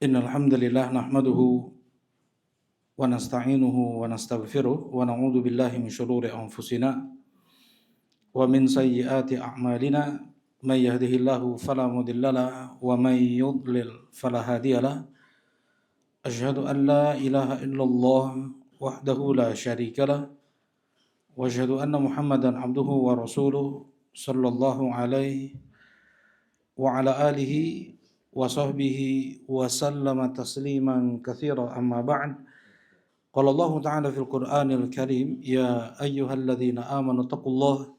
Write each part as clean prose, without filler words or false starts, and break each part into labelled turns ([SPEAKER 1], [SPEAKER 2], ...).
[SPEAKER 1] Innal hamdalillah nahmaduhu wa nasta'inuhu wa nastaghfiruh wa na'udzu billahi min shururi anfusina wa min sayyiati a'malina may yahdihillahu fala mudilla lahu wa may yudlil fala hadiya lahu asyhadu an la ilaha illallah wahdahu la syarika lahu wa asyhadu anna muhammadan abduhu wa rasuluh sallallahu alaihi wa ala alihi wa sahbihi wa sallama tasliman katsira amma ba'd. Qala Allah Ta'ala fil Qur'anil Karim, ya ayyuhalladzina amanu taqullaha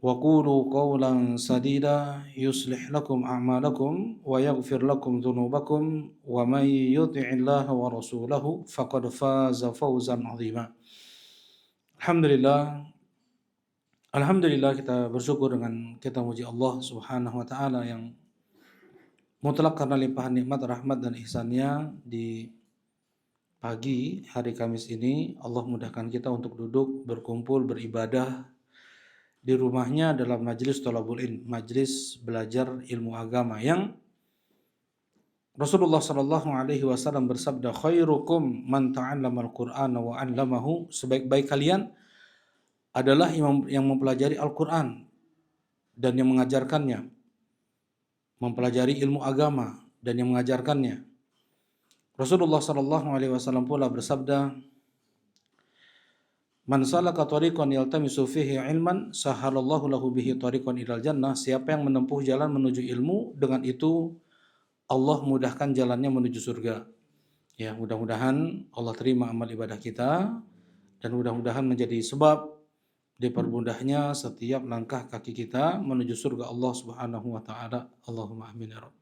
[SPEAKER 1] wa qulu qawlan sadida yuslih lakum a'malakum wa yaghfir lakum dhunubakum wa may yuti'illaha wa rasulahu faqad faza fawzan 'azima. Alhamdulillah, alhamdulillah kita bersyukur dengan kita muji Allah Subhanahu wa taala yang mutlak karena limpahan nikmat, rahmat dan ihsannya di pagi hari Kamis ini. Allah mudahkan kita untuk duduk, berkumpul, beribadah di rumahnya dalam majlis thalabul ilm, majlis belajar ilmu agama yang Rasulullah sallallahu alaihi wasallam bersabda, khairukum man ta'allamal Qur'ana wa 'allamahu, sebaik-baik kalian adalah yang mempelajari Al-Qur'an dan yang mengajarkannya, mempelajari ilmu agama dan yang mengajarkannya. Rasulullah sallallahu alaihi wasallam pula bersabda, man salaka tariqan yaltamisu fihi ilman sahalallahu lahu bihi tariqan ilal jannah. Siapa yang menempuh jalan menuju ilmu, dengan itu Allah mudahkan jalannya menuju surga. Ya, mudah-mudahan Allah terima amal ibadah kita dan mudah-mudahan menjadi sebab dipermudahnya setiap langkah kaki kita menuju surga Allah Subhanahu wa taala. Allahumma amin ya rabb.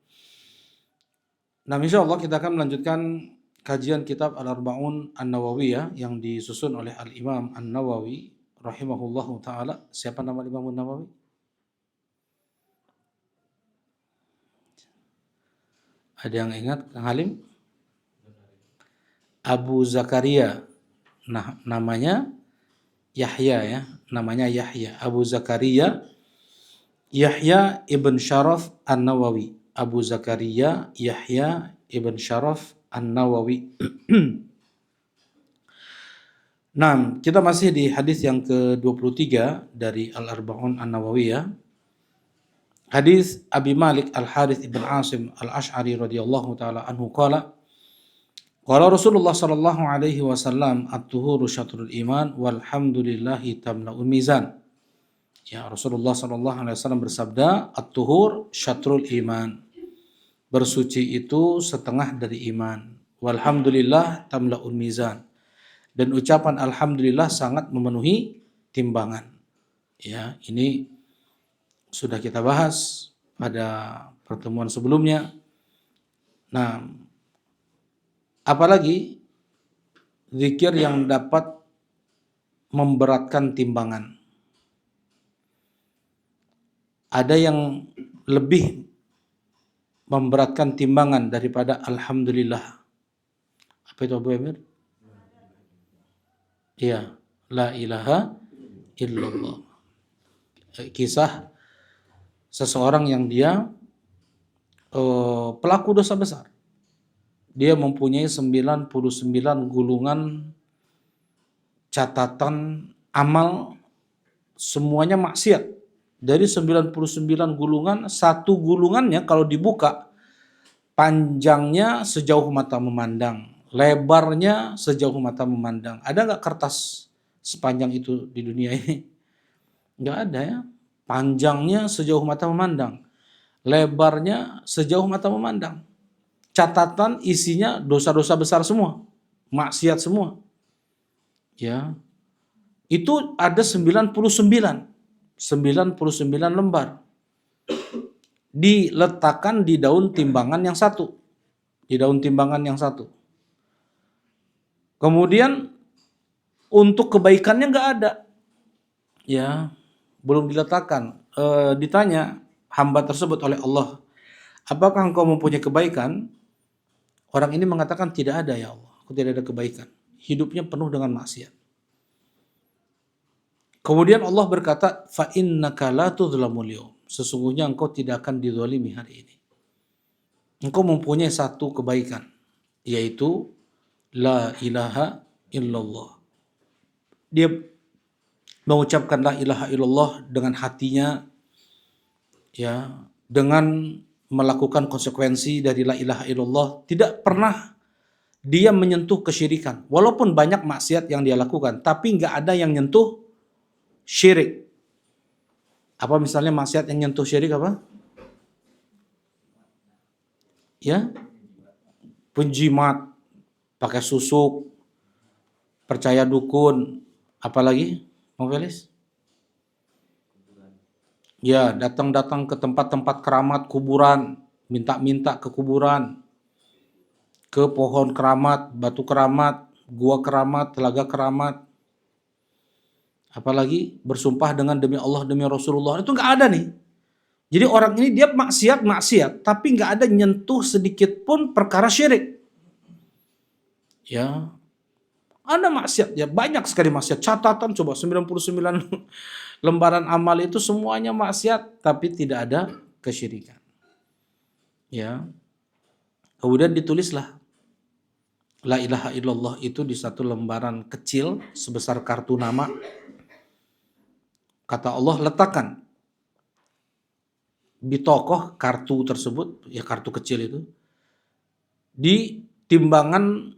[SPEAKER 1] Nah, insyaallah kita akan melanjutkan kajian kitab Al-Arba'un An-Nawawiyah yang disusun oleh Al-Imam An-Nawawi rahimahullahu taala. Siapa nama Imam An-Nawawi? Ada yang ingat, Kang Halim? Abu Zakaria. Nah, namanya Yahya ya, namanya Yahya. Abu Zakaria Yahya ibn Syaraf An-Nawawi. Abu Zakaria Yahya ibn Syaraf An-Nawawi. Nah, kita masih di hadis yang ke-23 dari Al-Arba'un An-Nawawiyah. Hadis Abi Malik Al-Harith ibn Asim Al-Ash'ari radhiyallahu taala anhu qala qala Rasulullah sallallahu alaihi wasallam at-tuhuru syatrul iman walhamdulillahi tamla'ul mizan. Ya, Rasulullah sallallahu alaihi wasallam bersabda, at-tuhur syatrul iman. Bersuci itu setengah dari iman. Walhamdulillah tamla'ul mizan. Dan ucapan alhamdulillah sangat memenuhi timbangan. Ya, ini sudah kita bahas pada pertemuan sebelumnya. Nah, apalagi zikir yang dapat memberatkan timbangan. Ada yang lebih memberatkan timbangan daripada alhamdulillah. Apa itu Abu Emir? Iya, la ilaha illallah. Kisah seseorang yang dia pelaku dosa besar. Dia mempunyai 99 gulungan catatan amal, semuanya maksiat. Dari 99 gulungan, satu gulungannya kalau dibuka, panjangnya sejauh mata memandang, lebarnya sejauh mata memandang. Ada nggak kertas sepanjang itu di dunia ini? Nggak ada ya. Panjangnya sejauh mata memandang, lebarnya sejauh mata memandang. Catatan isinya dosa-dosa besar semua, maksiat semua. Ya. Itu ada 99 lembar. Diletakkan di daun timbangan yang satu. Di daun timbangan yang satu. Kemudian untuk kebaikannya nggak ada. Ya, belum diletakkan. Ditanya hamba tersebut oleh Allah, apakah engkau mempunyai kebaikan? Orang ini mengatakan, tidak ada ya Allah, aku tidak ada kebaikan. Hidupnya penuh dengan maksiat. Kemudian Allah berkata, fa innaka la tudzlamul yaum. Sesungguhnya engkau tidak akan dizalimi hari ini. engkau mempunyai satu kebaikan, yaitu la ilaha illallah. Dia mengucapkan la ilaha illallah dengan hatinya, ya, dengan melakukan konsekuensi dari la ilaha illallah, tidak pernah dia menyentuh kesyirikan. Walaupun banyak maksiat yang dia lakukan, tapi nggak ada yang nyentuh syirik. Apa misalnya maksiat yang nyentuh syirik apa? Ya, penjimat, pakai susuk, percaya dukun, apalagi, Bang Felis? Ya, datang-datang ke tempat-tempat keramat, kuburan, minta-minta ke kuburan, ke pohon keramat, batu keramat, gua keramat, telaga keramat, apalagi bersumpah dengan demi Allah, demi Rasulullah. Itu nggak ada nih. Jadi orang ini dia maksiat, tapi nggak ada nyentuh sedikit pun perkara syirik. Ya, ada maksiat, ya banyak sekali maksiat. Catatan coba 99 lembaran amal itu semuanya maksiat, tapi tidak ada kesyirikan. Ya, kemudian ditulislah la ilaha illallah itu di satu lembaran kecil sebesar kartu nama. Kata Allah, letakkan bitokoh kartu tersebut, ya kartu kecil itu, di timbangan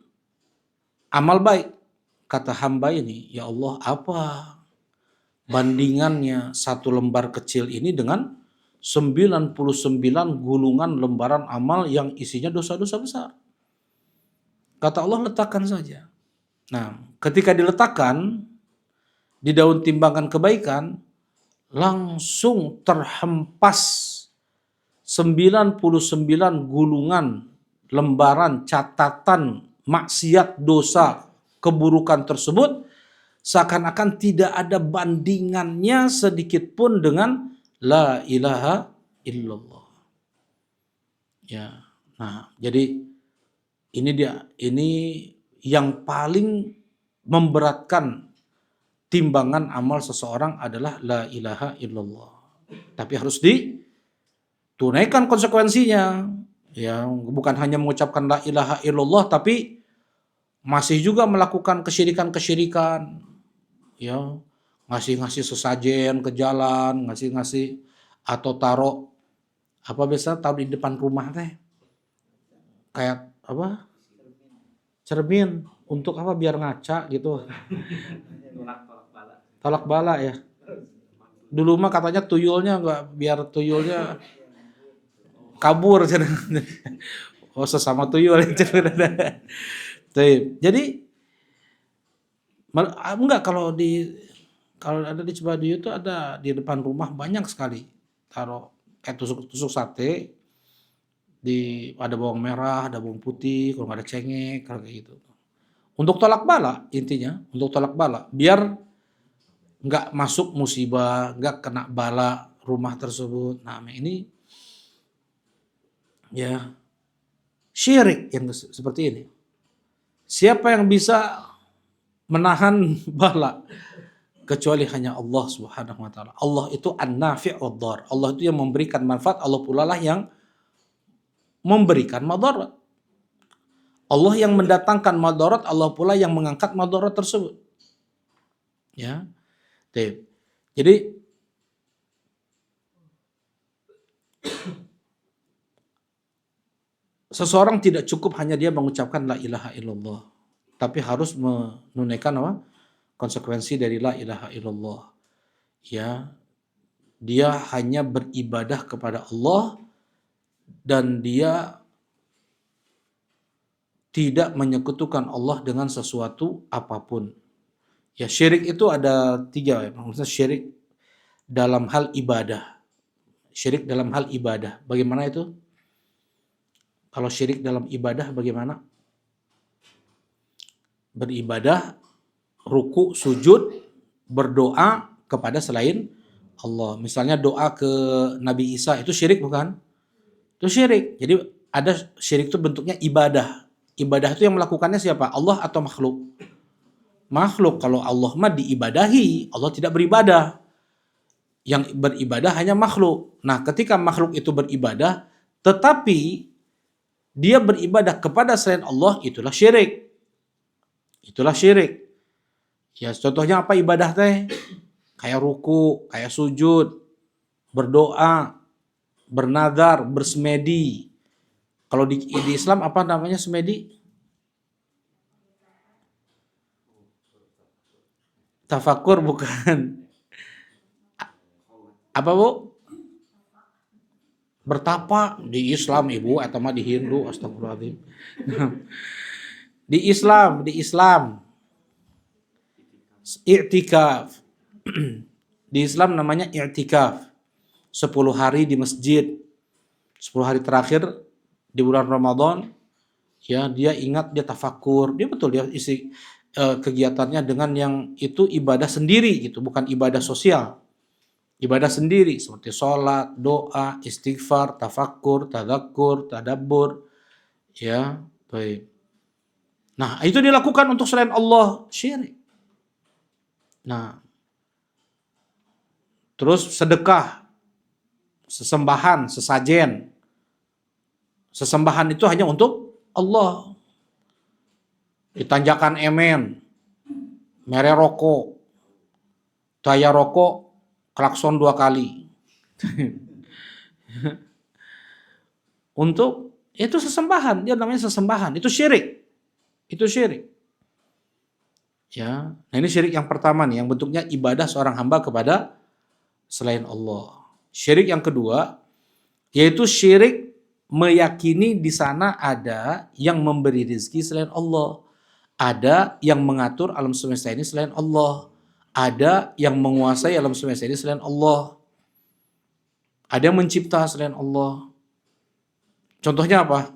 [SPEAKER 1] amal baik. Kata hamba ini, ya Allah, apa bandingannya satu lembar kecil ini dengan 99 gulungan lembaran amal yang isinya dosa-dosa besar. Kata Allah, letakkan saja. Nah, ketika diletakkan di daun timbangan kebaikan, langsung terhempas 99 gulungan lembaran catatan maksiat, dosa, keburukan tersebut, seakan-akan tidak ada bandingannya sedikit pun dengan la ilaha illallah. Ya. Nah, jadi ini yang paling memberatkan timbangan amal seseorang adalah la ilaha illallah. Tapi harus ditunaikan konsekuensinya. Ya, bukan hanya mengucapkan la ilaha illallah tapi masih juga melakukan kesyirikan-kesyirikan. Ya, ngasih-ngasih sesajen ke jalan, ngasih-ngasih atau taruh apa biasa taruh di depan rumah teh. Kayak apa? Cermin untuk apa biar ngaca gitu. Tolak bala ya. Dulu mah katanya tuyulnya nggak biar tuyulnya kabur. Oh sesama tuyul. Jadi enggak kalau ada di Cibaduyut itu ada di depan rumah banyak sekali taruh kayak tusuk sate ada bawang merah, ada bawang putih, kalau nggak ada cengek, kalau kayak gitu. Untuk tolak bala intinya, untuk tolak bala biar nggak masuk musibah, nggak kena bala rumah tersebut. Nah ini ya syirik yang seperti ini. Siapa yang bisa menahan bala kecuali hanya Allah Subhanahu wa taala. Allah itu an-nafi' wad-dhar. Allah itu yang memberikan manfaat, Allah pula lah yang memberikan madarat. Allah yang mendatangkan madarat, Allah pula yang mengangkat madarat tersebut. Ya. Jadi seseorang tidak cukup hanya dia mengucapkan la ilaha illallah, tapi harus menunaikan apa? Konsekuensi dari la ilaha illallah. Ya, dia hanya beribadah kepada Allah dan dia tidak menyekutukan Allah dengan sesuatu apapun. Ya, syirik itu ada 3 ya. Maksudnya syirik dalam hal ibadah. Syirik dalam hal ibadah. Bagaimana itu? Kalau syirik dalam ibadah bagaimana? Beribadah, ruku, sujud, berdoa kepada selain Allah. Misalnya doa ke Nabi Isa itu syirik bukan? Itu syirik. Jadi ada syirik itu bentuknya ibadah. Ibadah itu yang melakukannya siapa? Allah atau makhluk? Makhluk. Kalau Allah mah diibadahi, Allah tidak beribadah. Yang beribadah hanya makhluk. Nah, ketika makhluk itu beribadah, tetapi dia beribadah kepada selain Allah, itulah syirik. Itulah syirik. Ya, contohnya apa ibadah teh? Kayak ruku, kayak sujud, berdoa, bernadar, bersemedi. Kalau di Islam apa namanya semedi? Tafakur bukan. Apa Bu? Bertapa di Islam Ibu atau mah di Hindu, astagfirullahaladzim. Di Islam i'tikaf. Di Islam namanya i'tikaf. 10 hari di masjid. 10 hari terakhir di bulan Ramadan, ya dia ingat, dia tafakur, dia betul dia isi kegiatannya dengan yang itu ibadah sendiri gitu, bukan ibadah sosial. Ibadah sendiri seperti sholat, doa, istighfar, tafakur, tadzakur, tadabbur, ya, baik. Nah, itu dilakukan untuk selain Allah, syirik. Nah, terus sedekah, sesembahan, sesajen. Sesembahan itu hanya untuk Allah. Ditanjakan emen, mere rokok, daya rokok, klakson 2 kali. Untuk itu sesembahan, dia namanya sesembahan, itu syirik. Itu syirik. Ya, nah ini syirik yang pertama nih, yang bentuknya ibadah seorang hamba kepada selain Allah. Syirik yang kedua yaitu syirik meyakini di sana ada yang memberi rezeki selain Allah, ada yang mengatur alam semesta ini selain Allah, ada yang menguasai alam semesta ini selain Allah, ada yang mencipta selain Allah. Contohnya apa?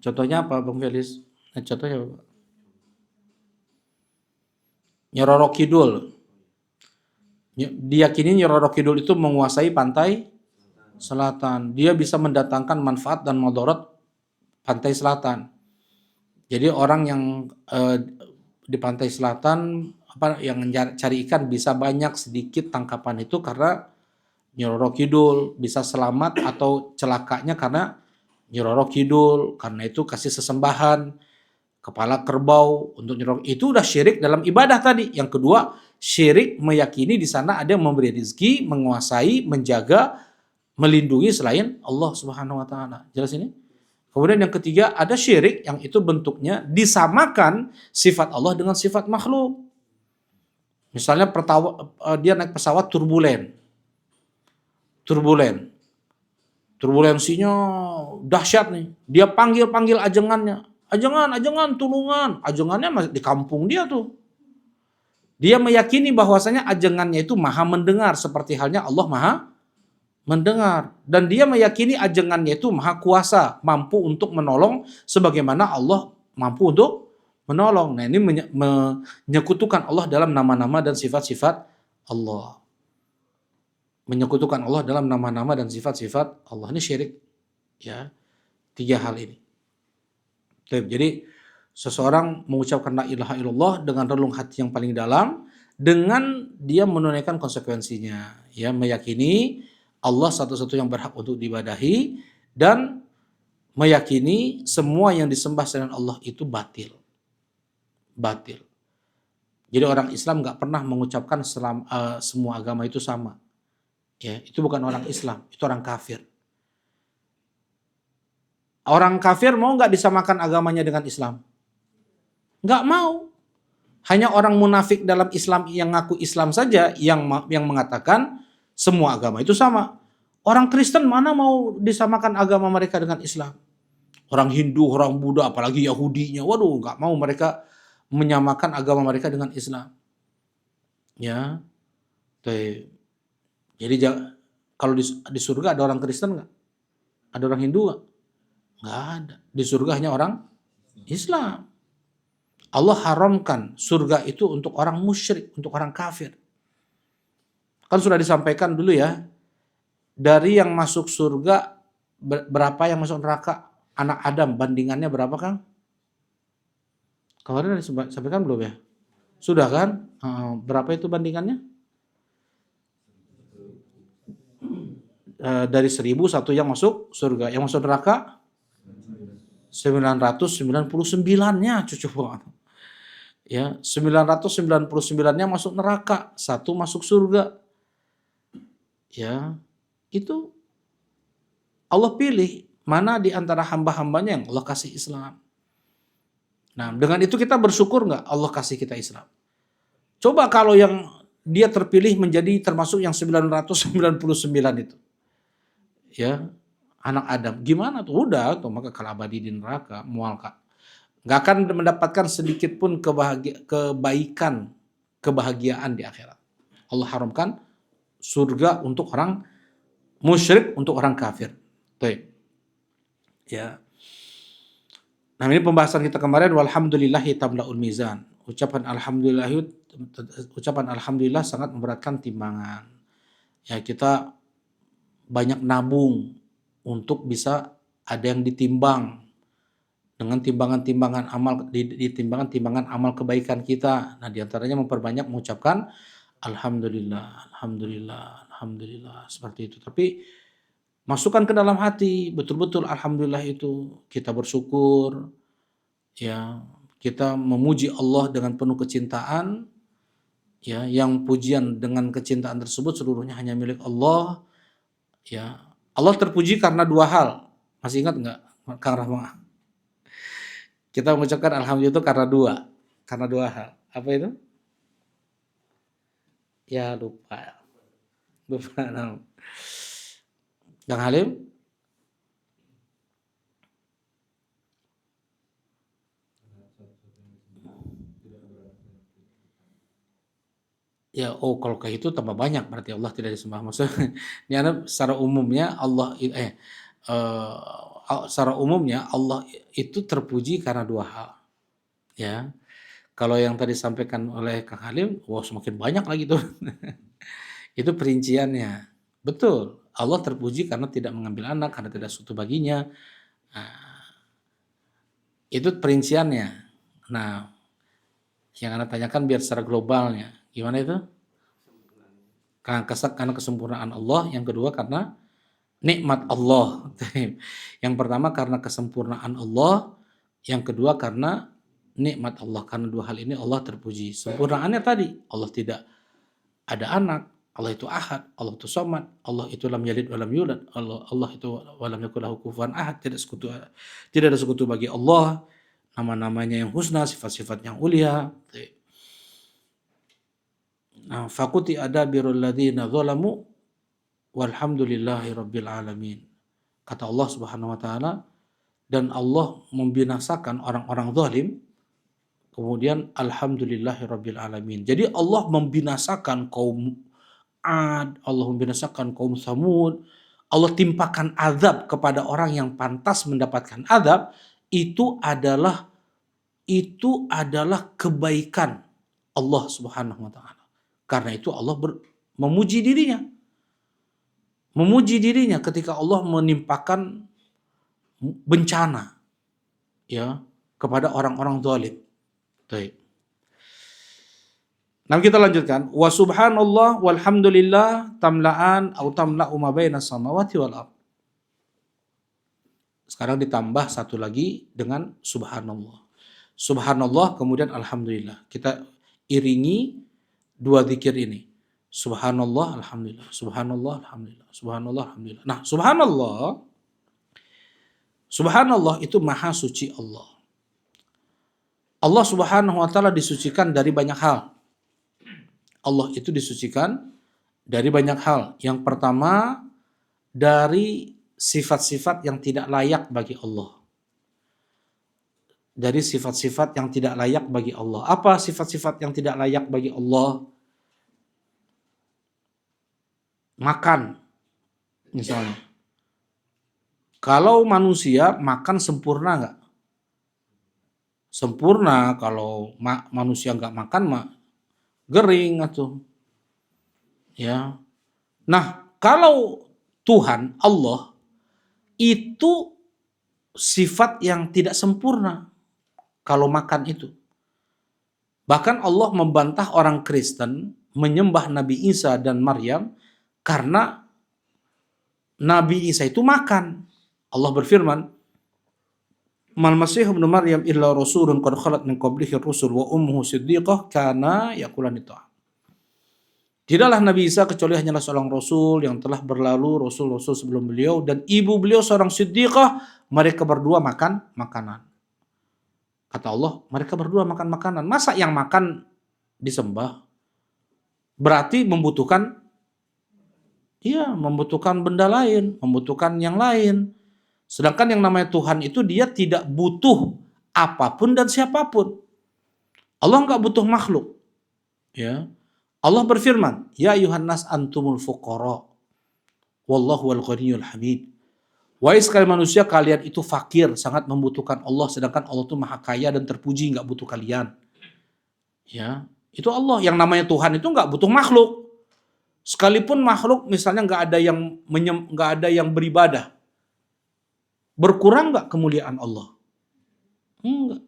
[SPEAKER 1] Contohnya apa, Bang Felis? Nah, contohnya apa? Nyi Roro Kidul. Diyakini Nyi Roro Kidul itu menguasai pantai selatan. Dia bisa mendatangkan manfaat dan mudarat pantai selatan. Jadi orang yang di pantai selatan yang cari ikan bisa banyak sedikit tangkapan itu karena Nyi Roro Kidul, bisa selamat atau celakanya karena Nyi Roro Kidul. Karena itu kasih sesembahan kepala kerbau untuk Nyi Roro. Itu udah syirik dalam ibadah tadi. Yang kedua, syirik meyakini di sana ada yang memberi rezeki, menguasai, menjaga, melindungi selain Allah Subhanahu wa taala. Jelas ini? Kemudian yang ketiga, ada syirik yang itu bentuknya disamakan sifat Allah dengan sifat makhluk. Misalnya dia naik pesawat turbulen. Turbulensinya dahsyat nih. Dia panggil ajengannya. Ajengan, tulungan. Ajengannya masih di kampung dia tuh. Dia meyakini bahwasanya ajengannya itu maha mendengar. Seperti halnya Allah maha mendengar. Dan dia meyakini ajengannya itu maha kuasa. Mampu untuk menolong sebagaimana Allah mampu untuk menolong. Nah, ini menyekutukan Allah dalam nama-nama dan sifat-sifat Allah. Menyekutukan Allah dalam nama-nama dan sifat-sifat Allah. Ini syirik. Ya, 3 hal ini. Jadi seseorang mengucapkan la ilaha illallah dengan relung hati yang paling dalam, dengan dia menunaikan konsekuensinya, ya, meyakini Allah satu-satu yang berhak untuk diibadahi dan meyakini semua yang disembah selain Allah itu batil. Jadi orang Islam nggak pernah mengucapkan semua agama itu sama. Ya, itu bukan orang Islam, itu orang kafir. Orang kafir mau nggak disamakan agamanya dengan Islam? Nggak mau. Hanya orang munafik dalam Islam yang ngaku Islam saja yang mengatakan semua agama itu sama. Orang Kristen mana mau disamakan agama mereka dengan Islam? Orang Hindu, orang Buddha, apalagi Yahudinya, waduh, nggak mau mereka menyamakan agama mereka dengan Islam. Ya, jadi kalau di surga ada orang Kristen nggak? Ada orang Hindu nggak? Nggak ada. Di surga hanya orang Islam. Allah haramkan surga itu untuk orang musyrik, untuk orang kafir. Kan sudah disampaikan dulu ya, dari yang masuk surga, berapa yang masuk neraka? Anak Adam, bandingannya berapa, Kang? Kemarin disampaikan belum ya? Sudah kan? Berapa itu bandingannya? dari 1000 satu yang masuk surga. Yang masuk neraka 999-nya, cucu banget. Ya, 999-nya masuk neraka, satu masuk surga. Ya, itu Allah pilih mana di antara hamba-hambanya yang Allah kasih Islam. Nah, dengan itu kita bersyukur nggak Allah kasih kita Islam? Coba kalau yang dia terpilih menjadi termasuk yang 999 itu. Ya, anak Adam. Gimana tuh? Udah tuh, maka kekal abadi di neraka, mual Kak. Nggak akan mendapatkan sedikit pun kebahagiaan di akhirat. Allah haramkan surga untuk orang musyrik, untuk orang kafir. Tuh. Ya. Nah, ini pembahasan kita kemarin, walhamdulillahi tamla'ul mizan. Ucapan alhamdulillah sangat memberatkan timbangan. Ya, kita banyak nabung untuk bisa ada yang ditimbang dengan timbangan-timbangan amal, timbangan amal kebaikan kita. Nah, diantaranya memperbanyak mengucapkan alhamdulillah, alhamdulillah, alhamdulillah, seperti itu. Tapi masukkan ke dalam hati, betul-betul alhamdulillah itu kita bersyukur, ya, kita memuji Allah dengan penuh kecintaan, ya, yang pujian dengan kecintaan tersebut seluruhnya hanya milik Allah, ya. Allah terpuji karena dua hal. Masih ingat nggak, Kang Rahma? Kita mengucapkan alhamdulillah itu karena dua hal. Apa itu? Ya, lupa. Nah. Kang Halim? Ya, kalau kayak itu tambah banyak berarti Allah tidak disembah. Maksudnya, ini secara umumnya secara umumnya Allah itu terpuji karena dua hal. Ya, kalau yang tadi disampaikan oleh Kang Halim, semakin banyak lagi tuh. Itu perinciannya. Betul, Allah terpuji karena tidak mengambil anak, karena tidak sekutu baginya. Nah, itu perinciannya. Nah, yang Anda tanyakan biar secara globalnya. Gimana itu? Karena kesempurnaan Allah. Yang kedua karena nikmat Allah. Yang pertama karena kesempurnaan Allah. Yang kedua karena nikmat Allah. Karena dua hal ini Allah terpuji. Sempurnaannya tadi, Allah tidak ada anak, Allah itu ahad, Allah itu somad, Allah itu lam yalid walam yulad, Allah itu walam yakul lahu kufuwan ahad, tidak ada sekutu bagi Allah, nama-namanya yang husna, sifat-sifat yang ulia. Nah, faquti adabirul ladzina zalamu walhamdulillahi rabbil alamin. Kata Allah Subhanahu wa taala, dan Allah membinasakan orang-orang zalim, kemudian alhamdulillahi rabbil alamin. Jadi Allah membinasakan kaum Ad, Allah membinasakan kaum Samud, Allah timpakan azab kepada orang yang pantas mendapatkan azab, itu adalah kebaikan Allah Subhanahu wa taala. Karena itu Allah memuji dirinya ketika Allah menimpakan bencana, ya, kepada orang-orang zalim. Baik. Nah, kita lanjutkan. Wa subhanallah walhamdulillah tamla'an atau tamla'u ma bainas samawati wal ardh. Sekarang ditambah satu lagi dengan subhanallah. Subhanallah kemudian alhamdulillah. Kita iringi dua zikir ini. Subhanallah alhamdulillah. Subhanallah alhamdulillah. Subhanallah alhamdulillah. Nah, subhanallah itu maha suci Allah. Allah Subhanahu wa taala disucikan dari banyak hal. Allah itu disucikan dari banyak hal. Yang pertama, dari sifat-sifat yang tidak layak bagi Allah. Dari sifat-sifat yang tidak layak bagi Allah. Apa sifat-sifat yang tidak layak bagi Allah? Makan, misalnya. Kalau manusia makan sempurna nggak? Sempurna. Kalau manusia nggak makan mah gering atau, ya. Nah, kalau Tuhan Allah itu sifat yang tidak sempurna kalau makan itu. Bahkan Allah membantah orang Kristen menyembah Nabi Isa dan Maryam karena Nabi Isa itu makan. Allah berfirman, "Mal Masih ibnu Maryam illa rasulun qad khalat min qablihi rusul wa ummuhu siddiqah kana yakulani ta'am." Tidaklah Nabi Isa kecuali hanyalah seorang rasul yang telah berlalu rasul-rasul sebelum beliau dan ibu beliau seorang siddiqah, mereka berdua makan makanan. Kata Allah, mereka berdua makan makanan. Masa yang makan disembah? Berarti membutuhkan benda lain, membutuhkan yang lain. Sedangkan yang namanya Tuhan itu dia tidak butuh apapun dan siapapun. Allah nggak butuh makhluk. Ya. Allah berfirman, "Ya ayuhan nas antumul fuqara wallahu wal ghaniyul hamid." Wahai sekalian manusia, kalian itu fakir, sangat membutuhkan Allah, sedangkan Allah itu maha kaya dan terpuji, nggak butuh kalian. Ya, itu Allah. Yang namanya Tuhan itu nggak butuh makhluk. Sekalipun makhluk misalnya nggak ada yang beribadah, berkurang nggak kemuliaan Allah? Enggak.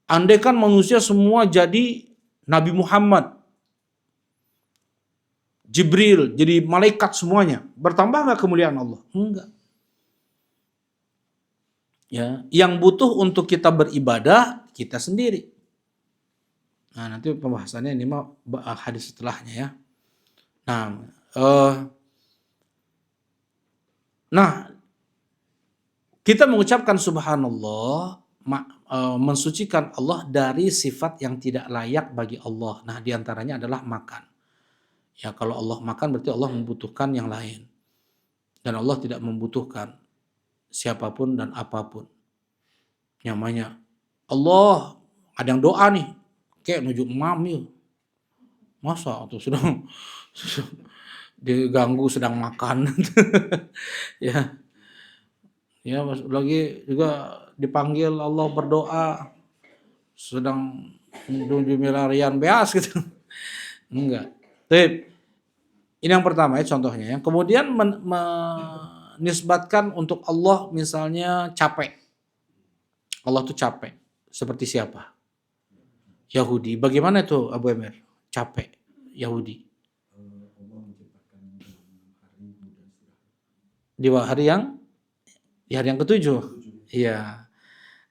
[SPEAKER 1] Andai kan manusia semua jadi Nabi Muhammad, Jibril, jadi malaikat semuanya, bertambah nggak kemuliaan Allah? Enggak. Ya, yang butuh untuk kita beribadah kita sendiri. Nah, nanti pembahasannya ini mah hadis setelahnya ya. Nah, kita mengucapkan subhanallah, mensucikan Allah dari sifat yang tidak layak bagi Allah. Nah, diantaranya adalah makan. Ya, kalau Allah makan berarti Allah membutuhkan yang lain. Dan Allah tidak membutuhkan siapapun dan apapun. Namanya Allah, ada yang doa nih, kayak nujuk mami. Masa atau sedang diganggu sedang makan. Ya. Ya, lagi juga dipanggil Allah berdoa sedang menuju milarian beas gitu. Enggak. Tapi ini yang pertama ya contohnya. Yang kemudian menisbatkan untuk Allah misalnya capek. Allah tuh capek. Seperti siapa? Yahudi. Bagaimana itu Abu Emir? Capek. Yahudi. Di hari yang ketujuh. Iya.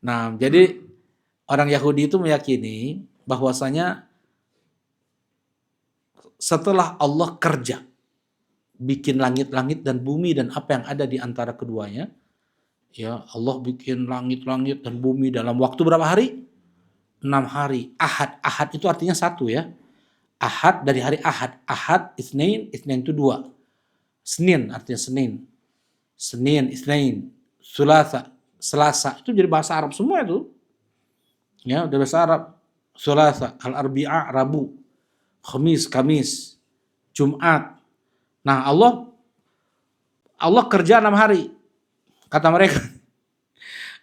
[SPEAKER 1] Nah, jadi orang Yahudi itu meyakini bahwasanya setelah Allah kerja, bikin langit-langit dan bumi dan apa yang ada di antara keduanya, ya Allah bikin langit-langit dan bumi dalam waktu berapa hari? 6 hari. Ahad itu artinya satu ya. Ahad dari hari Ahad. Ahad, Isnin itu 2. Senin artinya Senin. Senin, Isnin, Selasa. Itu jadi bahasa Arab semua itu. Ya, udah bahasa Arab. Selasa, Al-Arbi'a, Rabu. Khamis, Kamis, Jumat. Nah, Allah kerja 6 hari. Kata mereka.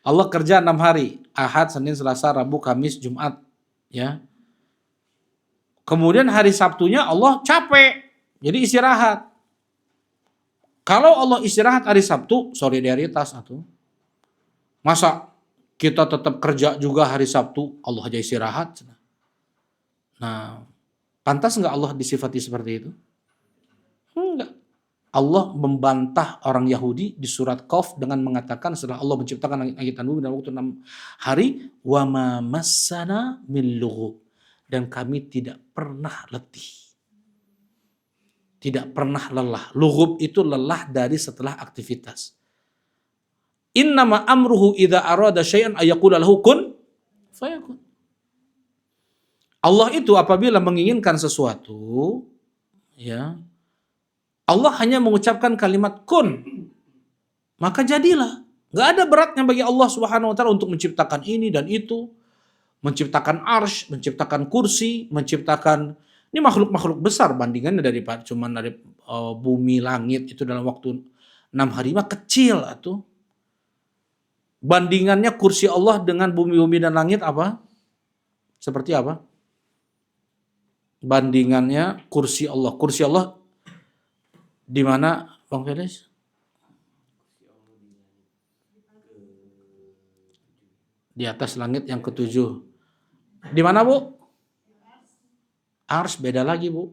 [SPEAKER 1] Allah kerja 6 hari. Ahad, Senin, Selasa, Rabu, Kamis, Jumat. Ya. Kemudian hari Sabtunya Allah capek. Jadi istirahat. Kalau Allah istirahat hari Sabtu, solidaritas atau masa kita tetap kerja juga hari Sabtu, Allah aja istirahat. Nah, pantas nggak Allah disifati seperti itu? Enggak. Allah membantah orang Yahudi di surat Qaf dengan mengatakan setelah Allah menciptakan langit dan bumi dalam waktu 6 hari, wa ma massana min lughub, dan kami tidak pernah letih. Tidak pernah lelah. Lughub itu lelah dari setelah aktivitas. Innama amruhu idza arada syai'an ayaqula lahu kun fayakun. Allah itu apabila menginginkan sesuatu, ya, Allah hanya mengucapkan kalimat kun, maka jadilah. Gak ada beratnya bagi Allah Subhanahu wa taala untuk menciptakan ini dan itu, menciptakan arsy, menciptakan kursi, menciptakan ini makhluk-makhluk besar bandingannya dari bumi langit itu dalam waktu 6 hari mah kecil atuh. Bandingannya kursi Allah dengan bumi-bumi dan langit apa? Seperti apa? Bandingannya kursi Allah. Kursi Allah di mana, Bang Felis? Di atas langit yang ketujuh. Di mana, Bu? Ars beda lagi, Bu.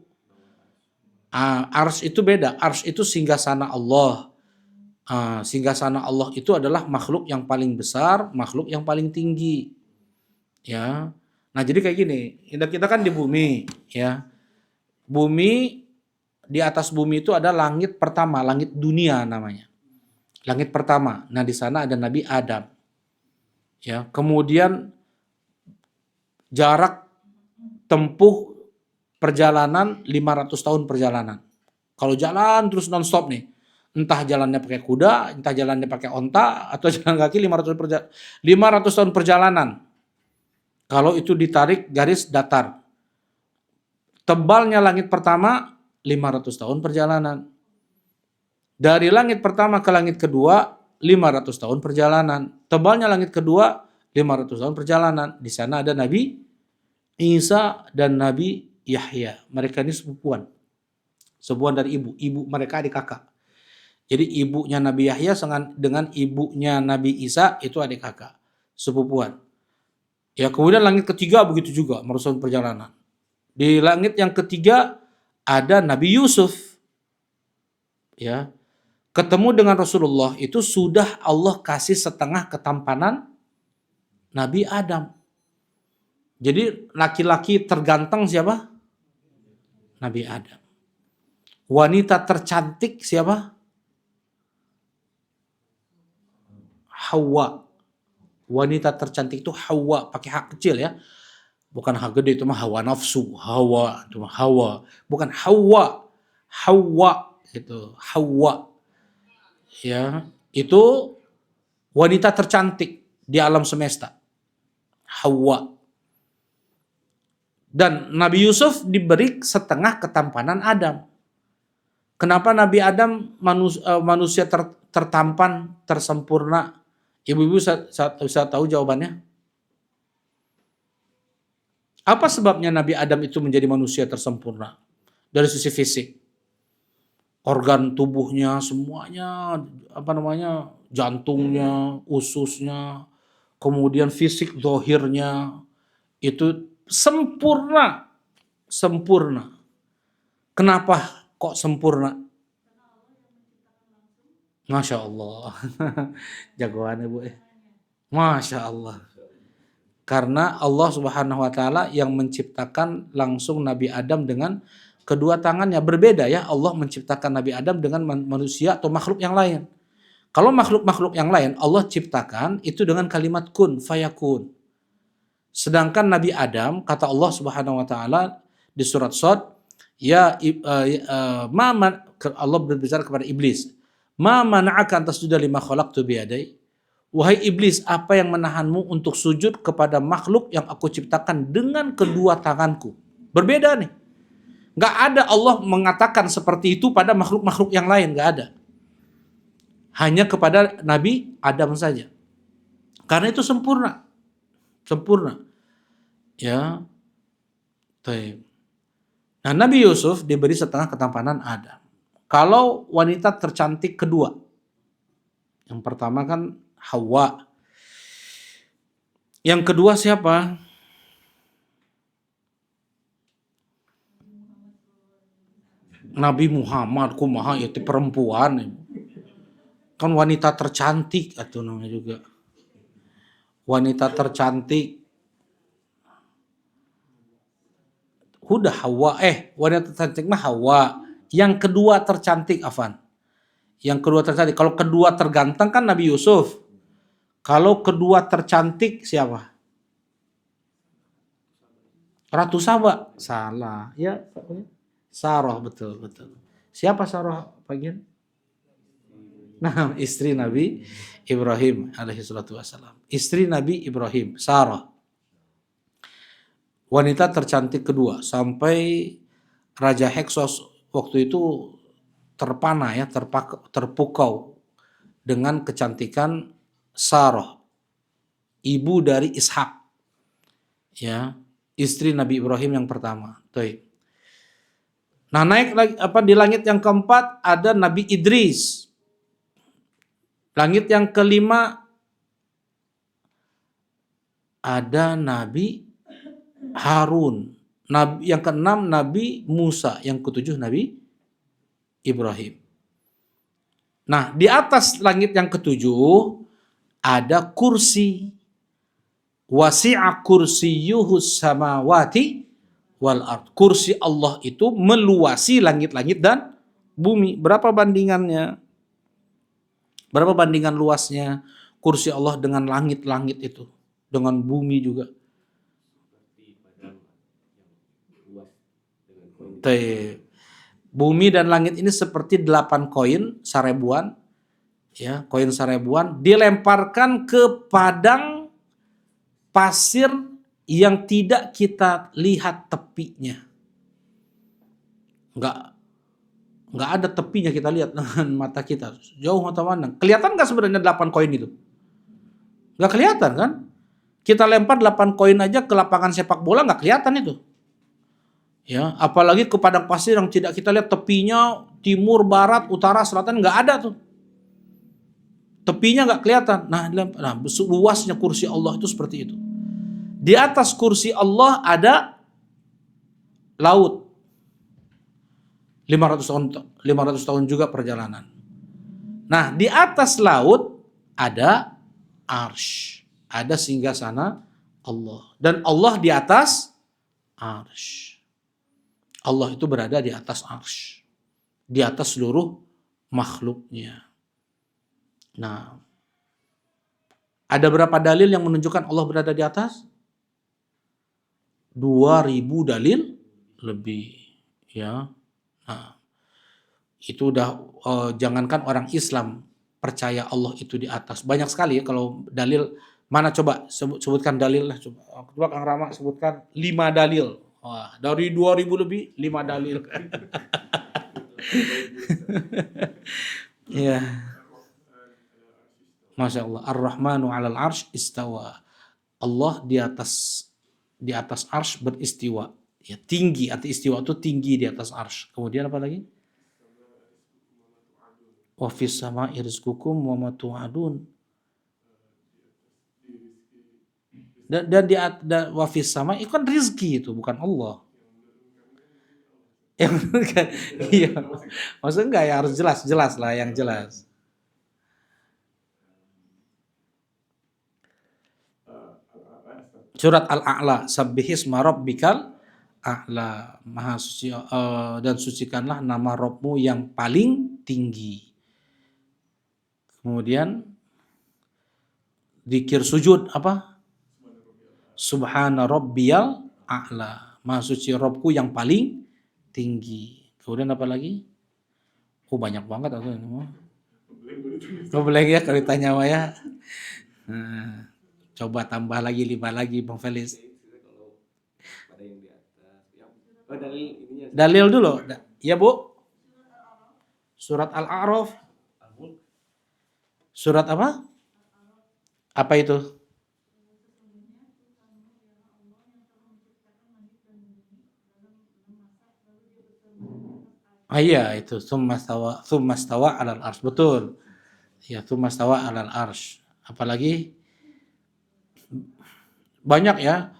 [SPEAKER 1] Ars itu beda. Ars itu singgasana Allah. Singgasana Allah itu adalah makhluk yang paling besar, makhluk yang paling tinggi. Ya. Nah, jadi kayak gini, kita kan di bumi, ya. Bumi, di atas bumi itu ada langit pertama, langit dunia namanya. Langit pertama. Nah, di sana ada Nabi Adam. Ya, kemudian jarak tempuh perjalanan 500 tahun perjalanan. Kalau jalan terus nonstop nih, entah jalannya pakai kuda, entah jalannya pakai onta, atau jalan kaki 500 tahun perjalanan. Kalau itu ditarik garis datar. Tebalnya langit pertama 500 tahun perjalanan. Dari langit pertama ke langit kedua 500 tahun perjalanan. Tebalnya langit kedua 500 tahun perjalanan. Di sana ada Nabi Isa dan Nabi Yahya. Mereka ini sepupuan. Sepupuan dari ibu. Ibu mereka adik kakak. Jadi ibunya Nabi Yahya dengan ibunya Nabi Isa itu adik kakak. Sepupuan. Ya, kemudian langit ketiga begitu juga merusak perjalanan. Di langit yang ketiga ada Nabi Yusuf. Ya. Ketemu dengan Rasulullah itu sudah Allah kasih setengah ketampanan Nabi Adam. Jadi laki-laki terganteng siapa? Nabi Adam. Wanita tercantik siapa? Hawa. Wanita tercantik itu Hawa, pakai hak kecil ya. Bukan hak gede, itu mah hawa nafsu. Hawa, itu mah Hawa. Bukan Hawa. Hawa itu Hawa. Ya, itu wanita tercantik di alam semesta. Hawa. Dan Nabi Yusuf diberi setengah ketampanan Adam. Kenapa Nabi Adam manusia tertampan, tersempurna? Ibu-ibu bisa tahu jawabannya? Apa sebabnya Nabi Adam itu menjadi manusia tersempurna? Dari sisi fisik. Organ tubuhnya semuanya, jantungnya, ususnya, kemudian fisik zahirnya itu sempurna. Sempurna. Kenapa kok sempurna? Masya Allah. Jagoan ibu. Masya Allah. Karena Allah Subhanahu wa taala yang menciptakan langsung Nabi Adam dengan kedua tangannya. Berbeda ya, Allah menciptakan Nabi Adam dengan manusia atau makhluk yang lain. Kalau makhluk-makhluk yang lain Allah ciptakan itu dengan kalimat kun fayakun. Sedangkan Nabi Adam, kata Allah Subhanahu wa taala di surat Shad, Allah berbicara kepada iblis. Ma mana'aka an tasjuda lima khalaqtu biyadai? Wahai iblis, apa yang menahanmu untuk sujud kepada makhluk yang aku ciptakan dengan kedua tanganku? Berbeda nih. Gak ada Allah mengatakan seperti itu pada makhluk-makhluk yang lain, gak ada. Hanya kepada Nabi Adam saja. Karena itu sempurna. Sempurna. Ya. Nah, Nabi Yusuf diberi setengah ketampanan Adam. Kalau wanita tercantik kedua, yang pertama kan Hawa. Yang kedua siapa? Nabi Muhammad, kumaha itu perempuan. Kan wanita tercantik atau namanya juga. Wanita tercantik. Udah Hawa, wanita tercantik mah Hawa. Yang kedua tercantik Afan. Yang kedua tercantik. Kalau kedua terganteng kan Nabi Yusuf. Kalau kedua tercantik siapa? Ratu Saba. Salah. Ya, Sarah, betul. Siapa Sarah bagian? Nah, istri Nabi Ibrahim alaihi salatu wassalam. Istri Nabi Ibrahim, Sarah. Wanita tercantik kedua sampai Raja Heksos waktu itu terpana ya, terpukau dengan kecantikan Sarah, ibu dari Ishak. Ya, istri Nabi Ibrahim yang pertama. Nah, naik lagi di langit yang keempat ada Nabi Idris. Langit yang kelima ada Nabi Harun. Yang keenam Nabi Musa, yang ketujuh Nabi Ibrahim. Nah, di atas langit yang ketujuh ada kursi. Wasi'a kursiyuhus samawati wal ard. Kursi Allah itu meluasi langit-langit dan bumi. Berapa bandingannya? Berapa bandingan luasnya kursi Allah dengan langit-langit itu? Dengan bumi juga. Bumi dan langit ini seperti 8 koin sarebuan, ya, koin sarebuan dilemparkan ke padang pasir yang tidak kita lihat tepinya. Nggak nggak ada tepinya kita lihat dengan mata kita. Jauh mata pandang. Kelihatan nggak sebenarnya 8 koin itu? Nggak kelihatan kan? Kita lempar 8 koin aja ke lapangan sepak bola nggak kelihatan itu. Ya, apalagi ke padang pasir yang tidak kita lihat tepinya, timur, barat, utara, selatan, nggak ada tuh. Tepinya nggak kelihatan. Nah, luasnya kursi Allah itu seperti itu. Di atas kursi Allah ada laut. 500 tahun juga perjalanan. Nah, di atas laut ada arsy. Ada singgasana Allah. Dan Allah di atas arsy. Allah itu berada di atas arsy. Di atas seluruh makhluknya. Nah, ada berapa dalil yang menunjukkan Allah berada di atas? 2000 dalil lebih, ya. Nah, itu udah jangankan orang Islam percaya Allah itu di atas. Banyak sekali ya kalau dalil. Mana coba sebutkan dalil lah, coba Kang Rama sebutkan 5 dalil. Wah, dari 2000 lebih 5 dalil. Ya. Masya Allah. Ar-Rahmanu 'alal arsy istawa. Allah di atas arsy beristiwa. Ya, tinggi, arti istiwa itu tinggi di atas arsy. Kemudian apa lagi? Wa fis sama'i rizqukum wa ma tu'adun. Dan di wa fis sama'i itu kan rizki itu, bukan Allah. Yang kan, iya. Maksudnya enggak ya, harus jelas lah, yang jelas. Surat Al-A'la, sabbihisma rabbikal a'la, maha suci, dan sucikanlah nama Rabbmu yang paling tinggi. Kemudian zikir sujud apa? Subhana rabbiyal a'la, maha suci Rabbku yang paling tinggi. Kemudian apa lagi? Oh, banyak banget aku ini. Oh, boleh ya kalau ditanya ya. Nah, coba tambah lagi 5 lagi Bang Felis. Dalil dulu. Ya, Bu. Surat Al-A'raf. Surat apa? Apa itu? Iya, itu tsumma stawa 'alal arsy. Betul. Ya, tsumma stawa 'alal arsy. Apalagi banyak ya,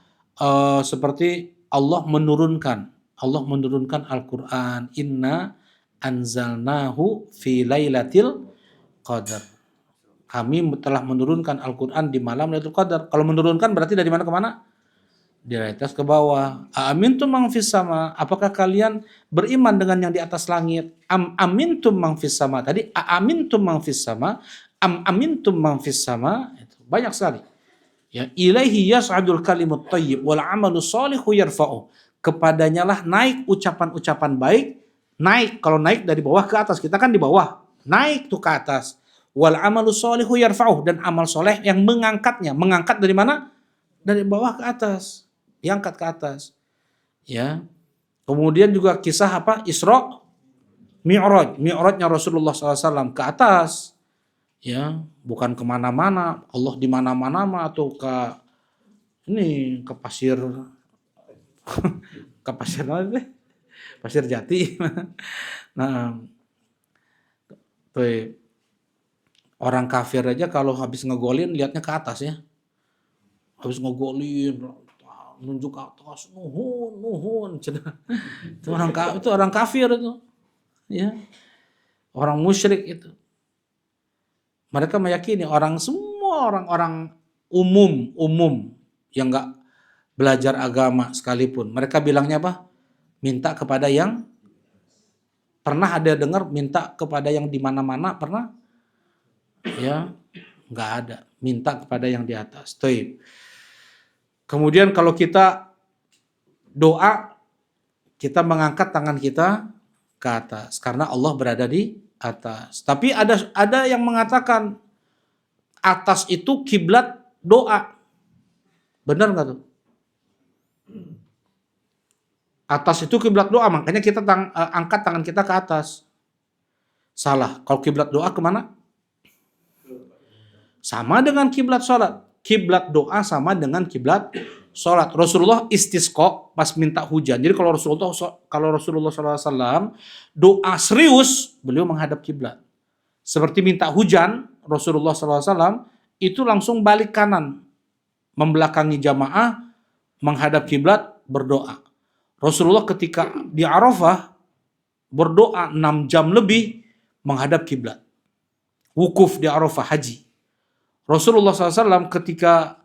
[SPEAKER 1] seperti Allah menurunkan Al-Qur'an, inna anzalnahu fi lailatul qadar. Kami telah menurunkan Al-Qur'an di malam Lailatul Qadar. Kalau menurunkan berarti dari mana ke mana? Dari atas ke bawah. Amintum man fis sama? Apakah kalian beriman dengan yang di atas langit? Amintum man fis sama? Tadi amintum man fis sama? Amintum man fis sama? Itu banyak sekali. Ya, ilaihi yas'adul kalimut thayyib wal 'amalus shalihu yarfa'u. Kepadanya lah naik ucapan-ucapan baik, naik, kalau naik dari bawah ke atas, kita kan di bawah, naik tuh ke atas. Wal 'amalus shalihu yarfa'u, dan amal soleh yang mengangkatnya. Mengangkat dari mana? Dari bawah ke atas, diangkat ke atas. Ya. Kemudian juga kisah apa? Isra Mi'raj. Mi'rajnya Rasulullah SAW ke atas. Ya, bukan kemana-mana. Allah di mana-mana atau ke ini ke pasir ke pasir apa? Pasir Jati. Nah, tuh, orang kafir aja kalau habis ngegolin lihatnya ke atas ya. Habis ngegolin nunjuk ke atas, nuhun. Itu orang kafir itu. Ya. Orang musyrik itu. Mereka meyakini semua orang-orang umum yang nggak belajar agama sekalipun. Mereka bilangnya apa? Minta kepada yang pernah ada dengar minta kepada yang di mana-mana pernah? Ya, nggak ada. Minta kepada yang di atas. Taib. Kemudian kalau kita doa, kita mengangkat tangan kita ke atas karena Allah berada di atas. Tapi ada yang mengatakan atas itu kiblat doa. Benar nggak tuh? Atas itu kiblat doa, makanya kita angkat tangan kita ke atas. Salah. Kalau kiblat doa kemana? Sama dengan kiblat sholat. Kiblat doa sama dengan kiblat sholat. Rasulullah istisqa pas minta hujan. Jadi kalau Rasulullah SAW doa serius, beliau menghadap kiblat. Seperti minta hujan, Rasulullah SAW itu langsung balik kanan, membelakangi jamaah, menghadap kiblat, berdoa. Rasulullah ketika di Arafah berdoa 6 jam lebih menghadap kiblat. Wukuf di Arafah haji. Rasulullah SAW ketika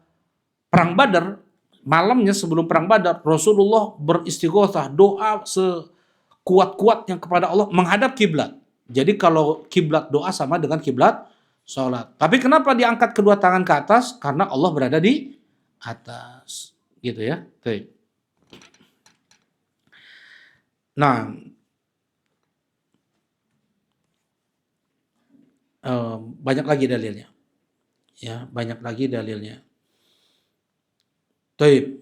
[SPEAKER 1] perang Badar, malamnya sebelum perang Badar, Rasulullah beristighotsah, doa sekuat-kuatnya kepada Allah menghadap kiblat. Jadi kalau kiblat doa sama dengan kiblat sholat. Tapi kenapa diangkat kedua tangan ke atas? Karena Allah berada di atas. Gitu ya. Baik. Nah, banyak lagi dalilnya. Ya, banyak lagi dalilnya. Taib.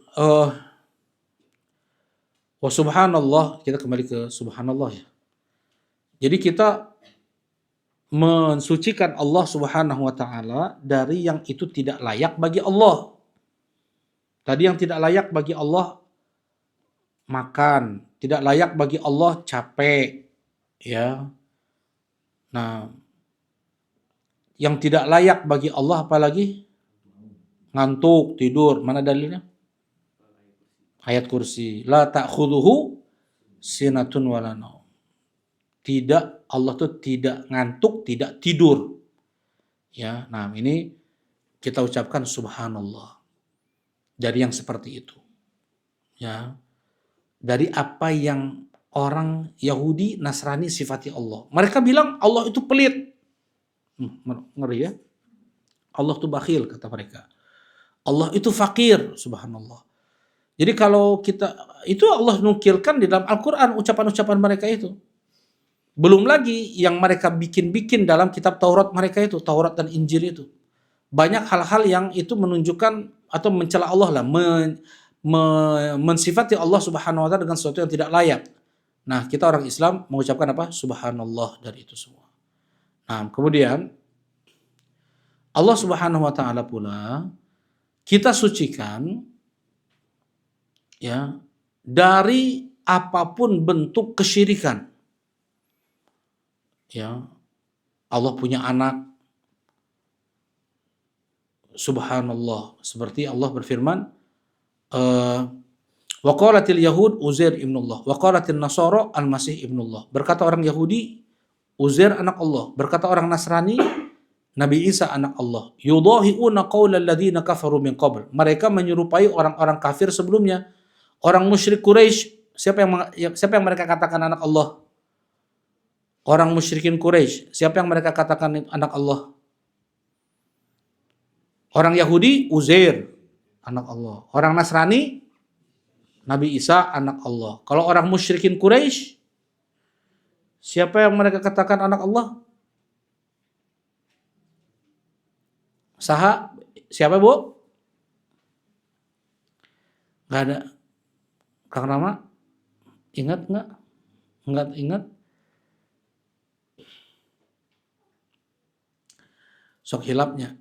[SPEAKER 1] Wa subhanallah, kita kembali ke subhanallah ya. Jadi kita mensucikan Allah Subhanahu wa taala dari yang itu tidak layak bagi Allah. Tadi yang tidak layak bagi Allah makan, tidak layak bagi Allah capek, ya. Nah, yang tidak layak bagi Allah apalagi? Ngantuk, tidur. Mana dalilnya? Ayat kursi. La ta'khudhuhu sinatun wala naum. Tidak, Allah tuh tidak ngantuk, tidak tidur. Ya, nah ini kita ucapkan subhanallah. Dari yang seperti itu. Ya. Dari apa yang orang Yahudi, Nasrani sifati Allah. Mereka bilang Allah itu pelit. Ngeri ya. Allah itu bakhil kata mereka. Allah itu fakir, subhanallah. Jadi kalau kita, itu Allah nukilkan di dalam Al-Quran ucapan-ucapan mereka itu. Belum lagi yang mereka bikin-bikin dalam kitab Taurat mereka itu, Taurat dan Injil itu. Banyak hal-hal yang itu menunjukkan atau mencela Allah lah, mensifati Allah Subhanahu wa taala dengan sesuatu yang tidak layak. Nah, kita orang Islam mengucapkan apa? Subhanallah dari itu semua. Nah, kemudian Allah Subhanahu wa taala pula kita sucikan ya dari apapun bentuk kesyirikan. Ya. Allah punya anak. Subhanallah. Seperti Allah berfirman, wa qalatil yahud Uzair ibnullah, wa qalatil nasara al-masih ibnullah. Berkata orang Yahudi, Uzair anak Allah. Berkata orang Nasrani, Nabi Isa anak Allah. Yudahi'una qaulal ladzina kafaru min qabl. Mereka menyerupai orang-orang kafir sebelumnya. Orang musyrik Quraisy, siapa yang mereka katakan anak Allah? Orang musyrikin Quraisy, siapa yang mereka katakan anak Allah? Orang Yahudi, Uzair, anak Allah. Orang Nasrani, Nabi Isa, anak Allah. Kalau orang musyrikin Quraisy, siapa yang mereka katakan anak Allah? Siapa Bu? Gak ada. Kang Rama, ingat nggak? Nggak ingat? Sok hilapnya.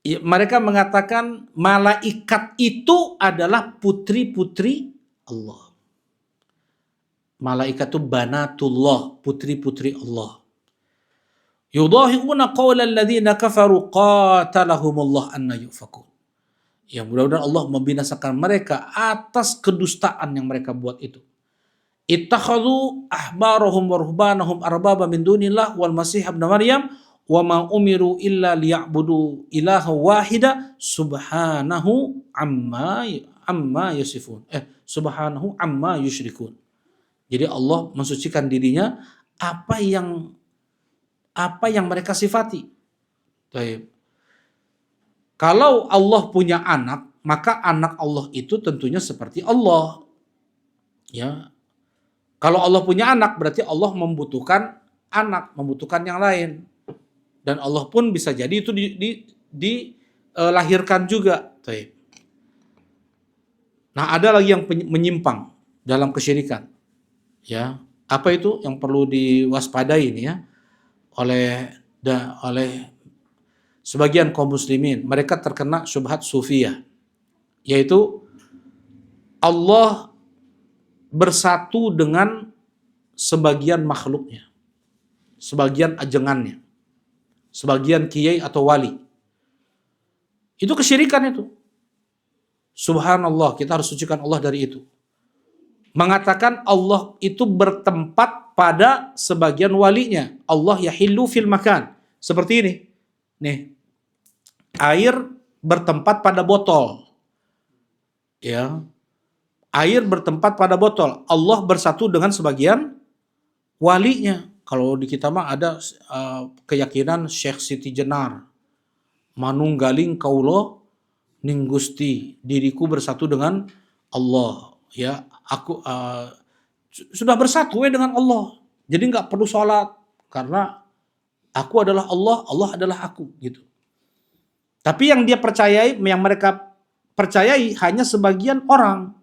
[SPEAKER 1] Mereka mengatakan malaikat itu adalah putri-putri Allah. Malaikat itu banatullah, putri-putri Allah. Yudahi'una qawlal ladzina kafaru qatalahumullah anna yufakun. Ya mudah-mudahan Allah membinasakan mereka atas kedustaan yang mereka buat itu. Ittakhadhu ahbarahum wa ruhbanahum arbaba min dunillah wal masih ibn Maryam wa ma umiru illa liya'budu ilaha wahida subhanahu amma yasifun. Subhanahu amma yusyrikun. Jadi Allah mensucikan dirinya apa yang mereka sifati. Baik. Kalau Allah punya anak, maka anak Allah itu tentunya seperti Allah. Ya. Kalau Allah punya anak, berarti Allah membutuhkan anak, membutuhkan yang lain. Dan Allah pun bisa jadi itu dilahirkan juga. Nah, ada lagi yang menyimpang dalam kesyirikan. Ya, apa itu yang perlu diwaspadai ini ya oleh sebagian kaum muslimin? Mereka terkena syubhat sufiyah, yaitu Allah bersatu dengan sebagian makhluknya, sebagian ajengannya, sebagian kiai atau wali. Itu kesyirikan itu. Subhanallah, kita harus sucikan Allah dari itu. Mengatakan Allah itu bertempat pada sebagian walinya. Allah yahillu fil makan. Seperti ini. Nih. Air bertempat pada botol. Ya. Air bertempat pada botol. Allah bersatu dengan sebagian walinya. Kalau di kita mah ada keyakinan Syekh Siti Jenar. Manunggaling kaulo ning Gusti, diriku bersatu dengan Allah. Ya. Aku sudah bersatu dengan Allah. Jadi nggak perlu sholat karena aku adalah Allah, Allah adalah aku gitu. Tapi yang dia percayai, yang mereka percayai hanya sebagian orang,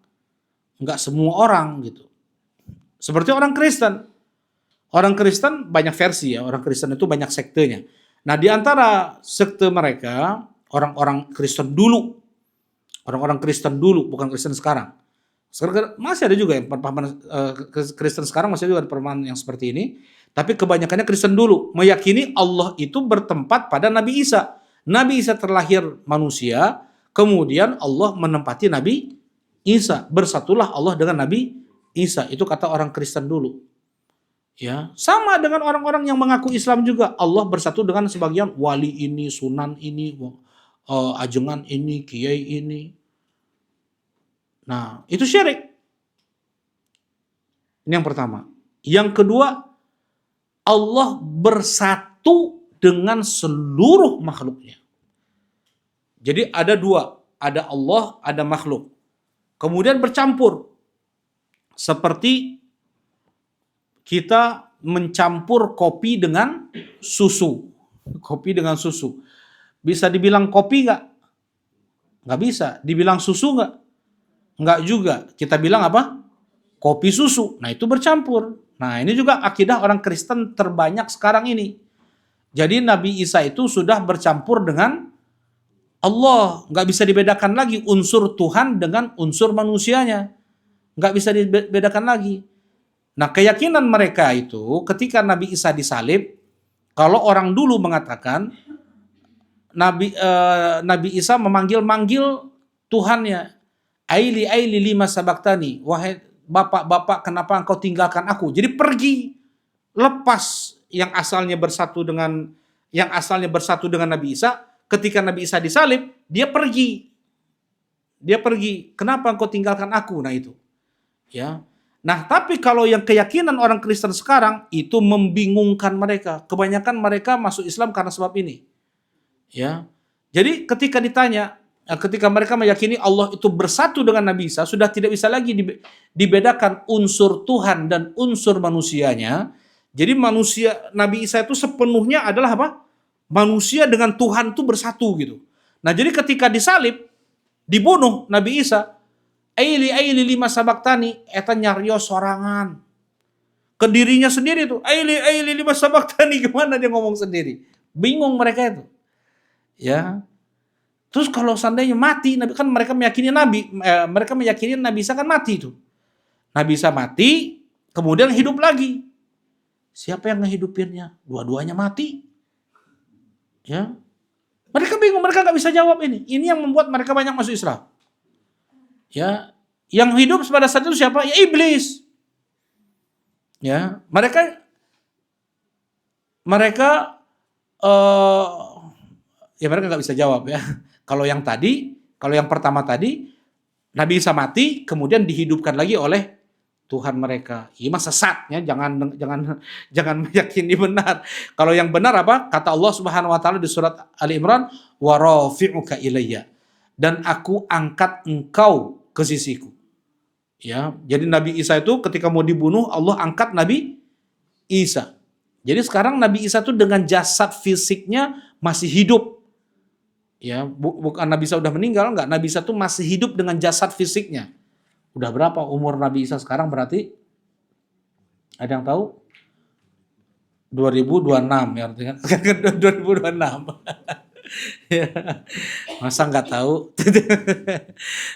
[SPEAKER 1] nggak semua orang gitu. Seperti orang Kristen. Orang Kristen banyak versi ya. Orang Kristen itu banyak sektenya. Nah, di antara sekte mereka orang-orang Kristen dulu, bukan Kristen sekarang. Sekarang masih ada juga yang pemahaman Kristen sekarang masih juga ada pemahaman yang seperti ini. Tapi kebanyakannya Kristen dulu meyakini Allah itu bertempat pada Nabi Isa. Nabi Isa terlahir manusia, kemudian Allah menempati Nabi Isa. Bersatulah Allah dengan Nabi Isa. Itu kata orang Kristen dulu. Ya, sama dengan orang-orang yang mengaku Islam juga. Allah bersatu dengan sebagian wali ini, sunan ini, ajengan ini, kiai ini. Nah, itu syirik. Ini yang pertama. Yang kedua, Allah bersatu dengan seluruh makhluknya. Jadi ada dua, ada Allah, ada makhluk. Kemudian bercampur. Seperti kita mencampur kopi dengan susu. Kopi dengan susu. Bisa dibilang kopi nggak? Nggak bisa. Dibilang susu nggak? Enggak juga. Kita bilang apa? Kopi susu. Nah, itu bercampur. Nah, ini juga akidah orang Kristen terbanyak sekarang ini. Jadi Nabi Isa itu sudah bercampur dengan Allah. Enggak bisa dibedakan lagi unsur Tuhan dengan unsur manusianya. Enggak bisa dibedakan lagi. Nah, keyakinan mereka itu ketika Nabi Isa disalib, kalau orang dulu mengatakan Nabi Isa memanggil-manggil Tuhannya. Aili lima sabaktani, wahai bapak-bapak kenapa engkau tinggalkan aku? Jadi pergi, lepas yang asalnya bersatu dengan Nabi Isa. Ketika Nabi Isa disalib, dia pergi. Kenapa engkau tinggalkan aku? Nah itu. Ya. Nah, tapi kalau yang keyakinan orang Kristen sekarang itu membingungkan mereka. Kebanyakan mereka masuk Islam karena sebab ini. Ya. Jadi ketika ditanya, ketika mereka meyakini Allah itu bersatu dengan Nabi Isa, sudah tidak bisa lagi dibedakan unsur Tuhan dan unsur manusianya. Jadi Nabi Isa itu sepenuhnya adalah apa? Manusia dengan Tuhan itu bersatu gitu. Nah, jadi ketika disalib, dibunuh Nabi Isa, aili lima sabaktani, eta nyarios sorangan. Ke dirinya sendiri tuh, aili lima sabaktani, gimana dia ngomong sendiri? Bingung mereka itu. Ya. Terus kalau seandainya mati, kan mereka meyakini Nabi Isa kan mati itu. Nabi Isa mati, kemudian hidup lagi. Siapa yang ngehidupinnya? Dua-duanya mati. Ya, mereka bingung, mereka nggak bisa jawab ini. Ini yang membuat mereka banyak masuk Islam. Ya, yang hidup pada saat itu siapa? Ya iblis. Ya, mereka eh ya mereka nggak bisa jawab ya. Kalau yang pertama tadi, Nabi Isa mati, kemudian dihidupkan lagi oleh Tuhan mereka. Ini mah sesat ya, jangan meyakini benar. Kalau yang benar apa? Kata Allah Subhanahu wa taala di surat Ali Imran, "Wa rafi'uka ilayya." Dan aku angkat engkau ke sisiku. Ya, jadi Nabi Isa itu ketika mau dibunuh, Allah angkat Nabi Isa. Jadi sekarang Nabi Isa itu dengan jasad fisiknya masih hidup. Ya, bukan Nabi Isa udah meninggal, enggak. Nabi Isa itu masih hidup dengan jasad fisiknya. Udah berapa umur Nabi Isa sekarang berarti? Ada yang tahu? 2026 ya artinya. 2026. Ya, masa nggak tahu?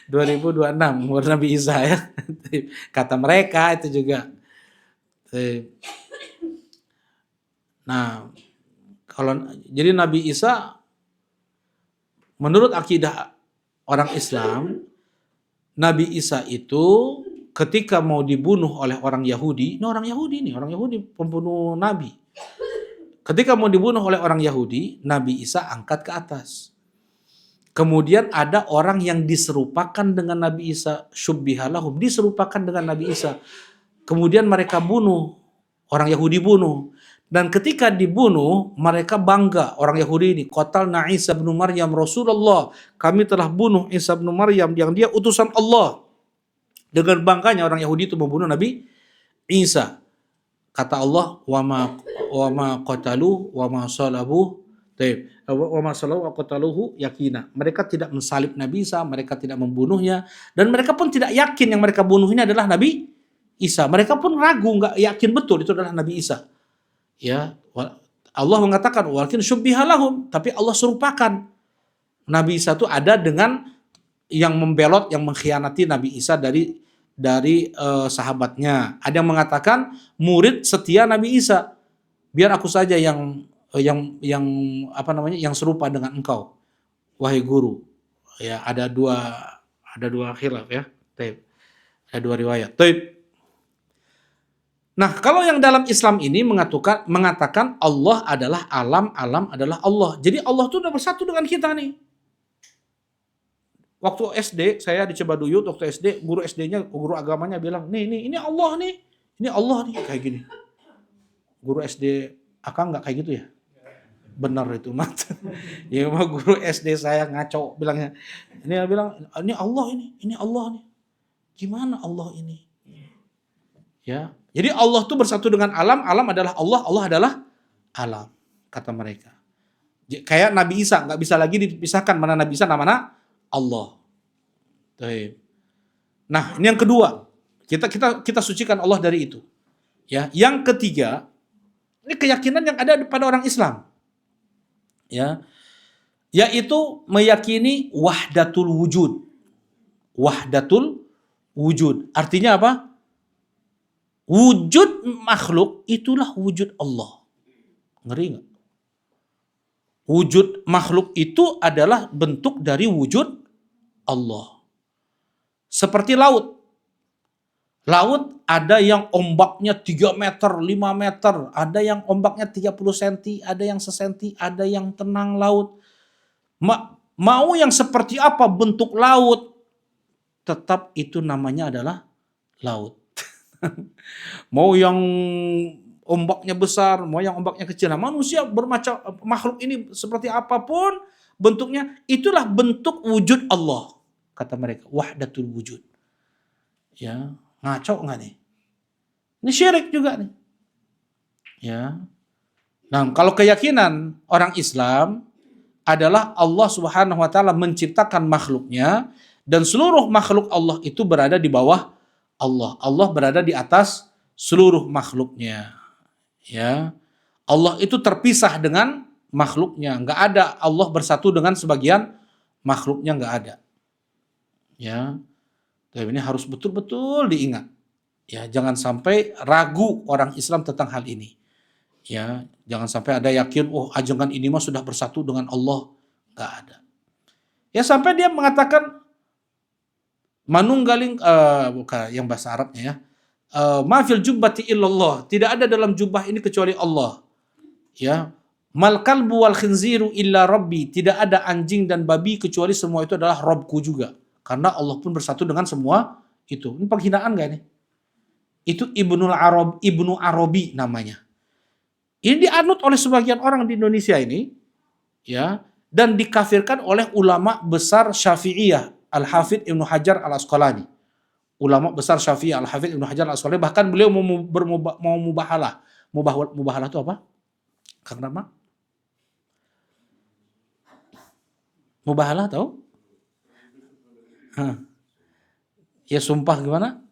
[SPEAKER 1] 2026 umur Nabi Isa ya. Kata mereka itu juga. Nah, jadi Nabi Isa menurut akidah orang Islam, Nabi Isa itu ketika mau dibunuh oleh orang Yahudi, ini orang Yahudi pembunuh Nabi. Ketika mau dibunuh oleh orang Yahudi, Nabi Isa angkat ke atas. Kemudian ada orang yang diserupakan dengan Nabi Isa, syubbihalahum, diserupakan dengan Nabi Isa. Kemudian mereka bunuh, orang Yahudi bunuh. Dan ketika dibunuh, mereka bangga, orang Yahudi ini, qatalna Isa bin Maryam Rasulullah, kami telah bunuh Isa bin Maryam yang dia utusan Allah. Dengan bangganya orang Yahudi itu membunuh Nabi Isa. Kata Allah, wa ma qatalu wa ma salabu wa ma salabu wa qataluhu yakina. Mereka tidak mensalib Nabi Isa, mereka tidak membunuhnya, dan mereka pun tidak yakin yang mereka bunuh ini adalah Nabi Isa. Mereka pun ragu, nggak yakin betul itu adalah Nabi Isa. Ya, Allah mengatakan walakin syubbihalahum, tapi Allah serupakan. Nabi Isa itu ada dengan yang membelot, yang mengkhianati Nabi Isa dari sahabatnya. Ada yang mengatakan murid setia Nabi Isa. Biar aku saja yang serupa dengan engkau, wahai guru. Ya, ada dua khilaf ya. Ada dua riwayat. Nah, kalau yang dalam Islam ini mengatakan Allah adalah alam adalah Allah. Jadi Allah itu udah bersatu dengan kita nih. Waktu SD, saya di Cibaduyut, waktu SD, guru SD-nya, guru agamanya bilang, ini Allah nih. Ini Allah nih, kayak gini. Guru SD Akang nggak kayak gitu ya? Benar itu, Mat. Ya, guru SD saya ngaco bilangnya. Ini bilang, ini Allah ini Allah nih. Gimana Allah ini? Ya, jadi Allah itu bersatu dengan alam adalah Allah, Allah adalah alam, kata mereka. Kayak Nabi Isa, nggak bisa lagi dipisahkan mana Nabi Isa, mana Allah. Nah, ini yang kedua. Kita sucikan Allah dari itu. Ya, yang ketiga, ini keyakinan yang ada pada orang Islam. Ya, yaitu meyakini wahdatul wujud. Wahdatul wujud. Artinya apa? Wujud makhluk itulah wujud Allah. Ngeri nggak? Wujud makhluk itu adalah bentuk dari wujud Allah. Seperti laut. Laut ada yang ombaknya 3 meter, 5 meter, ada yang ombaknya 30 cm, ada yang sesenti, ada yang tenang laut. Mau yang seperti apa bentuk laut, tetap itu namanya adalah laut. Mau yang ombaknya besar, mau yang ombaknya kecil. Nah, manusia bermacam makhluk ini seperti apapun bentuknya, itulah bentuk wujud Allah, kata mereka. Wahdatul wujud. Ya, ngaco nggak nih? Ini syirik juga nih. Ya. Nah, kalau keyakinan orang Islam adalah Allah Subhanahu wa taala menciptakan makhluknya dan seluruh makhluk Allah itu berada di bawah Allah. Allah berada di atas seluruh makhluknya. Ya. Allah itu terpisah dengan makhluknya. Nggak ada Allah bersatu dengan sebagian makhluknya, nggak ada. Ya. Tapi ini harus betul-betul diingat. Ya, jangan sampai ragu orang Islam tentang hal ini. Ya, jangan sampai ada yakin, ajangan ini mah sudah bersatu dengan Allah. Nggak ada. Ya, sampai dia mengatakan manunggaling, bukan yang bahasa Arabnya ya. ma fil jubbati illallah, tidak ada dalam jubah ini kecuali Allah. Ya. Mal kalbu wal khinziru illa rabbi, tidak ada anjing dan babi kecuali semua itu adalah Robku juga. Karena Allah pun bersatu dengan semua itu. Ini penghinaan gak nih? Itu Ibnu Arabi namanya. Ini dianut oleh sebagian orang di Indonesia ini, ya, dan dikafirkan oleh ulama besar Syafi'iyah, Al-Hafidz Ibnu Hajar Al-Asqalani. Ulama besar Syafi'iyah Al-Hafidz Ibnu Hajar Al-Asqalani, bahkan beliau mau mubahalah. Mubahalah itu apa? Kang Rama? Mubahalah tahu? Ya sumpah gimana?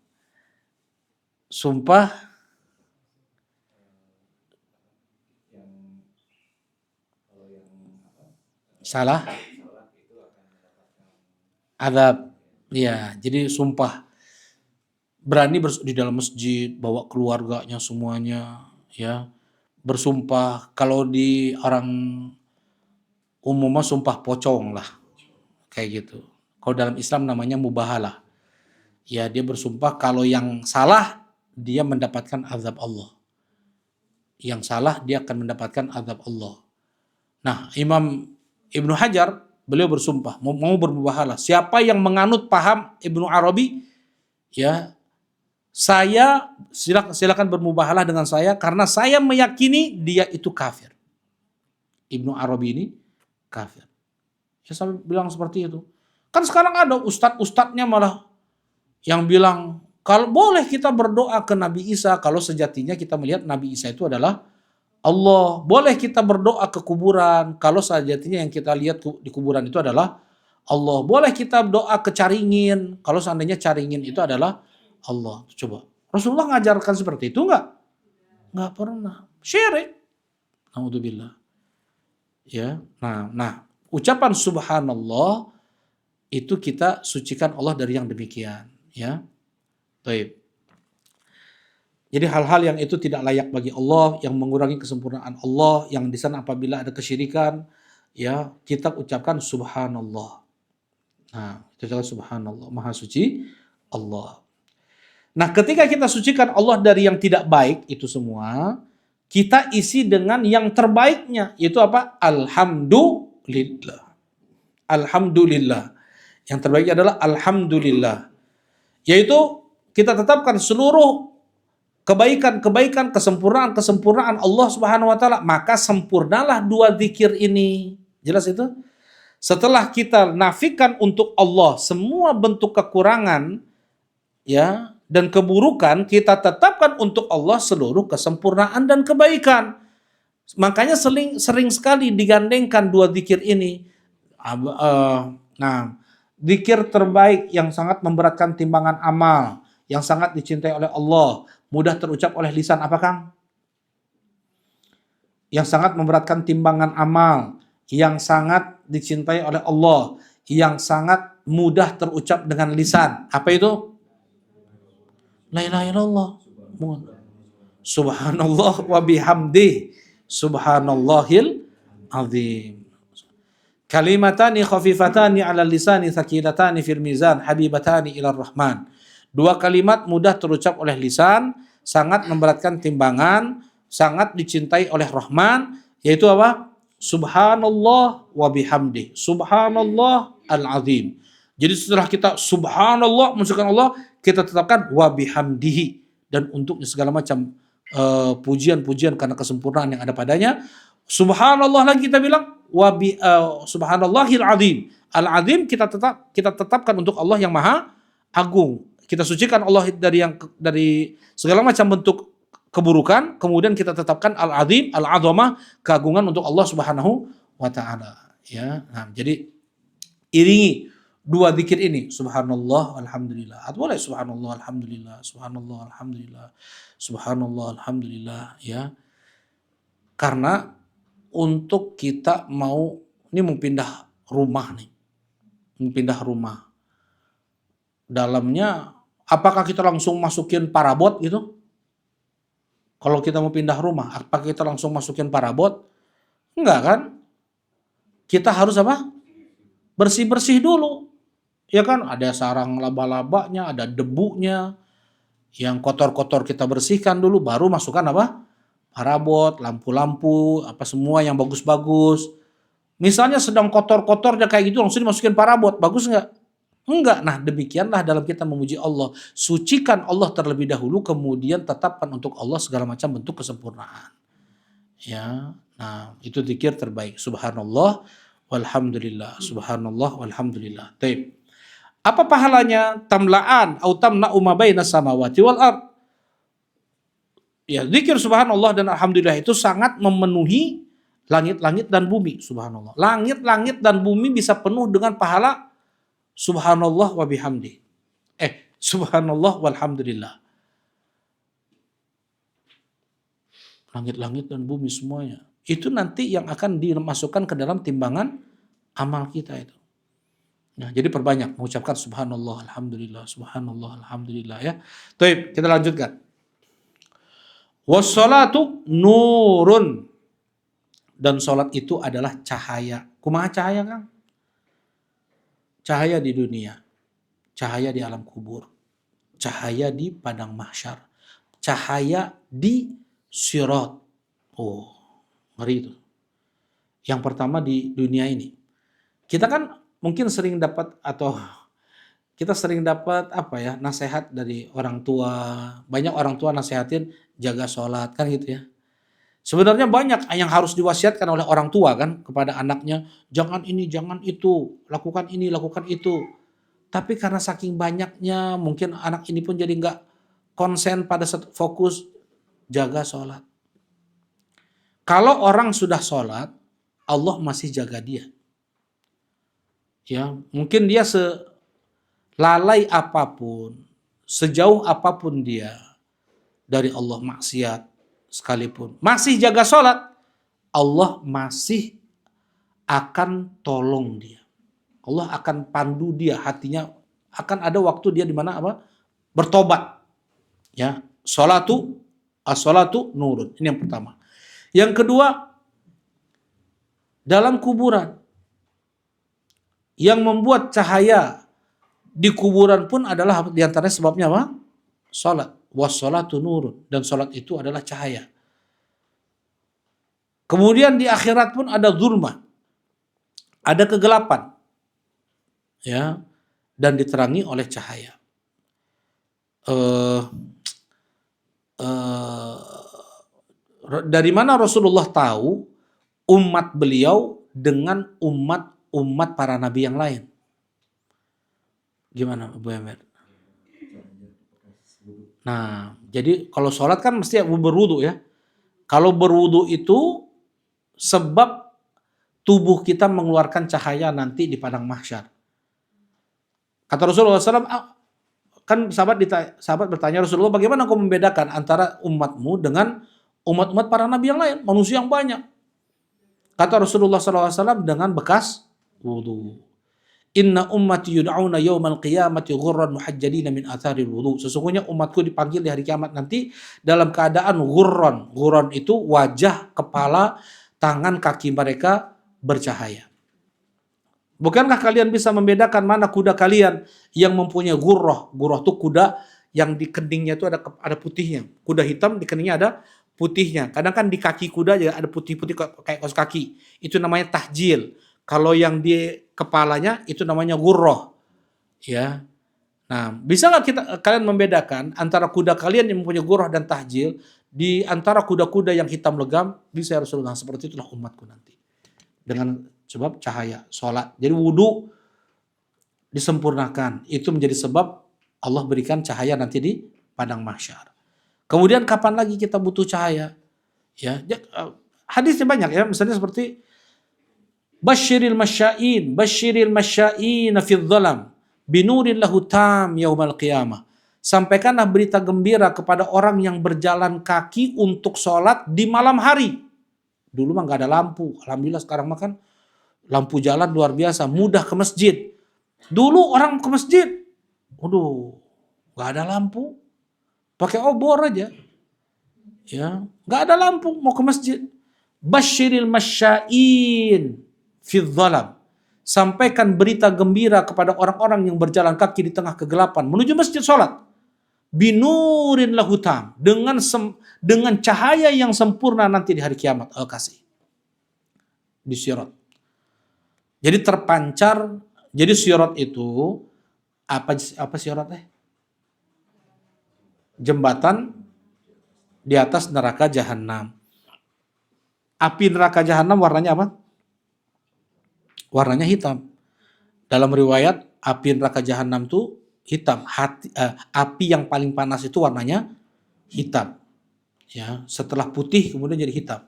[SPEAKER 1] Sumpah salah adab. Ya, jadi sumpah berani di dalam masjid bawa keluarganya semuanya, ya, bersumpah. Kalau di orang umum mah sumpah pocong lah, kayak gitu. Kalau dalam Islam namanya mubahalah. Ya, dia bersumpah kalau yang salah dia mendapatkan azab Allah. Yang salah dia akan mendapatkan azab Allah. Nah, Imam Ibnu Hajar beliau bersumpah mau bermubahalah. Siapa yang menganut paham Ibnu Arabi, ya, saya silakan bermubahalah dengan saya karena saya meyakini dia itu kafir. Ibnu Arabi ini kafir. Ya, sampai bilang seperti itu. Kan sekarang ada ustadz-ustadznya malah yang bilang kalau boleh kita berdoa ke Nabi Isa kalau sejatinya kita melihat Nabi Isa itu adalah Allah. Boleh kita berdoa ke kuburan kalau sejatinya yang kita lihat di kuburan itu adalah Allah. Boleh kita doa ke Caringin kalau seandainya Caringin itu adalah Allah. Coba. Rasulullah ngajarkan seperti itu enggak? Enggak pernah. Syirik. Alhamdulillah. Ya. Nah, ucapan subhanallah itu kita sucikan Allah dari yang demikian, ya. Baik. Jadi hal-hal yang itu tidak layak bagi Allah, yang mengurangi kesempurnaan Allah, yang di sana apabila ada kesyirikan, ya, kita ucapkan subhanallah. Nah, kita ucapkan subhanallah, maha suci Allah. Nah, ketika kita sucikan Allah dari yang tidak baik itu semua, kita isi dengan yang terbaiknya, yaitu apa? Alhamdulillah. Alhamdulillah. Yang terbaik adalah alhamdulillah. Yaitu kita tetapkan seluruh kebaikan-kebaikan, kesempurnaan Allah Subhanahu wa taala, maka sempurnalah dua zikir ini. Jelas itu? Setelah kita nafikan untuk Allah semua bentuk kekurangan, ya, dan keburukan, kita tetapkan untuk Allah seluruh kesempurnaan dan kebaikan. Makanya sering sekali digandengkan dua zikir ini. Nah, zikir terbaik yang sangat memberatkan timbangan amal, yang sangat dicintai oleh Allah, mudah terucap oleh lisan apa, Kang? Yang sangat memberatkan timbangan amal, yang sangat dicintai oleh Allah, yang sangat mudah terucap dengan lisan. Apa itu? La ilaha illallah. Subhanallah wa bihamdi. Subhanallahil azim. Kalimatani khafifatani 'ala lisani thaqilatani fil mizan habibatani ila rahman. Dua kalimat mudah terucap oleh lisan, sangat memberatkan timbangan, sangat dicintai oleh Rahman, yaitu apa? Subhanallah wa bihamdi. Subhanallah al-azim. Jadi setelah kita subhanallah mensucikan Allah, kita tetapkan wa bihamdihi, dan untuknya segala macam pujian-pujian karena kesempurnaan yang ada padanya. Subhanallah lagi kita bilang subhanallahil azim. Al-azim kita tetapkan untuk Allah yang maha agung. Kita sucikan Allah dari segala macam bentuk keburukan, kemudian kita tetapkan al-azim, al-azamah, keagungan untuk Allah Subhanahu wa taala, ya. Nah, jadi iringi dua zikir ini, subhanallah alhamdulillah. Atau boleh subhanallah alhamdulillah, subhanallah alhamdulillah, subhanallah alhamdulillah, ya. Karena untuk kita mau pindah rumah nih. Pindah rumah. Dalamnya apakah kita langsung masukin parabot gitu? Kalau kita mau pindah rumah, apakah kita langsung masukin parabot? Enggak kan? Kita harus apa? Bersih-bersih dulu. Ya kan? Ada sarang laba-labanya, ada debunya. Yang kotor-kotor kita bersihkan dulu, baru masukkan apa? Parabot, lampu-lampu, apa semua yang bagus-bagus. Misalnya sedang kotor-kotornya kayak gitu langsung dimasukin parabot, bagus nggak? Enggak. Nah, demikianlah dalam kita memuji Allah. Sucikan Allah terlebih dahulu, kemudian tetapkan untuk Allah segala macam bentuk kesempurnaan. Ya, nah itu zikir terbaik. Subhanallah walhamdulillah, subhanallah walhamdulillah. Taib. Apa pahalanya? Tamlaan atau tamna'u ma baina samawati wal ard. Ya, zikir subhanallah dan alhamdulillah itu sangat memenuhi langit-langit dan bumi. Subhanallah. Langit-langit dan bumi bisa penuh dengan pahala subhanallah wa bihamdi. Subhanallah walhamdulillah. Langit-langit dan bumi semuanya. Itu nanti yang akan dimasukkan ke dalam timbangan amal kita itu. Nah, jadi perbanyak mengucapkan subhanallah, alhamdulillah, subhanallah, alhamdulillah ya. Baik, kita lanjutkan. Wassalatu nurun. Dan salat itu adalah cahaya. Kumaha cahaya, Kang? Cahaya di dunia, cahaya di alam kubur, cahaya di padang mahsyar, cahaya di sirat. Oh, ngeri itu. Yang pertama di dunia ini. Kita kan mungkin sering dapat apa ya, nasihat dari orang tua. Banyak orang tua nasihatin jaga sholat kan gitu ya. Sebenarnya banyak yang harus diwasiatkan oleh orang tua kan kepada anaknya. Jangan ini, jangan itu, lakukan ini, lakukan itu. Tapi karena saking banyaknya mungkin anak ini pun jadi nggak konsen pada fokus jaga sholat. Kalau orang sudah sholat, Allah masih jaga dia. Ya, mungkin dia selalai apapun, sejauh apapun dia dari Allah maksiat sekalipun, masih jaga sholat, Allah masih akan tolong dia. Allah akan pandu dia, hatinya akan ada waktu dia di mana apa? Bertobat. Ya, as-sholatu nurun. Ini yang pertama. Yang kedua, dalam kuburan yang membuat cahaya di kuburan pun adalah diantaranya sebabnya apa? Salat. Was-sholatu nurun. Dan salat itu adalah cahaya. Kemudian di akhirat pun ada zulma. Ada kegelapan. Ya, dan diterangi oleh cahaya. Dari mana Rasulullah tahu umat beliau dengan umat para nabi yang lain? Gimana, Bu Emir? Nah, jadi kalau sholat kan mesti berwudu ya. Kalau berwudu itu sebab tubuh kita mengeluarkan cahaya nanti di padang mahsyar. Kata Rasulullah SAW, kan sahabat bertanya Rasulullah, bagaimana kau membedakan antara umatmu dengan umat-umat para nabi yang lain, manusia yang banyak? Kata Rasulullah SAW dengan bekas wudu. Inna ummati yud'auna yawmal qiyamati ghurran muhajjalina min atharil wudu. Sesungguhnya umatku dipanggil di hari kiamat nanti dalam keadaan ghurran. Ghurran itu wajah, kepala, tangan, kaki mereka bercahaya. Bukankah kalian bisa membedakan mana kuda kalian yang mempunyai gurrah? Gurrah itu kuda yang di keningnya itu ada putihnya. Kuda hitam di keningnya ada putihnya. Kadang kan di kaki kuda juga ada putih-putih kayak kaos kaki. Itu namanya tahjil. Kalau yang di kepalanya itu namanya gurrah. Ya. Nah, bisa nggak kalian membedakan antara kuda kalian yang mempunyai gurrah dan tahjil di antara kuda-kuda yang hitam legam? Bisa ya Rasulullah. Seperti itulah umatku nanti. Dengan sebab cahaya, sholat. Jadi wudu disempurnakan. Itu menjadi sebab Allah berikan cahaya nanti di padang mahsyar. Kemudian kapan lagi kita butuh cahaya? Ya, hadisnya banyak ya. Misalnya seperti Basyiril masya'in fil dhalam binurin lahu tam yaumal qiyamah. Sampaikanlah berita gembira kepada orang yang berjalan kaki untuk sholat di malam hari. Dulu mah gak ada lampu. Alhamdulillah sekarang mah kan lampu jalan luar biasa, mudah ke masjid. Dulu orang ke masjid, gak ada lampu, pakai obor aja. Ya, gak ada lampu mau ke masjid. Basyiril masya'in fil dhalam. Sampaikan berita gembira kepada orang-orang yang berjalan kaki di tengah kegelapan menuju masjid sholat. binurin lahutam, dengan cahaya yang sempurna nanti di hari kiamat. Allah kasih di sirat. Jadi terpancar. Jadi sirat itu apa siratnya? Jembatan di atas neraka jahanam. Api neraka jahanam warnanya apa? Warnanya hitam. Dalam riwayat api neraka jahanam itu hitam. Api yang paling panas itu warnanya hitam. Ya, setelah putih kemudian jadi hitam.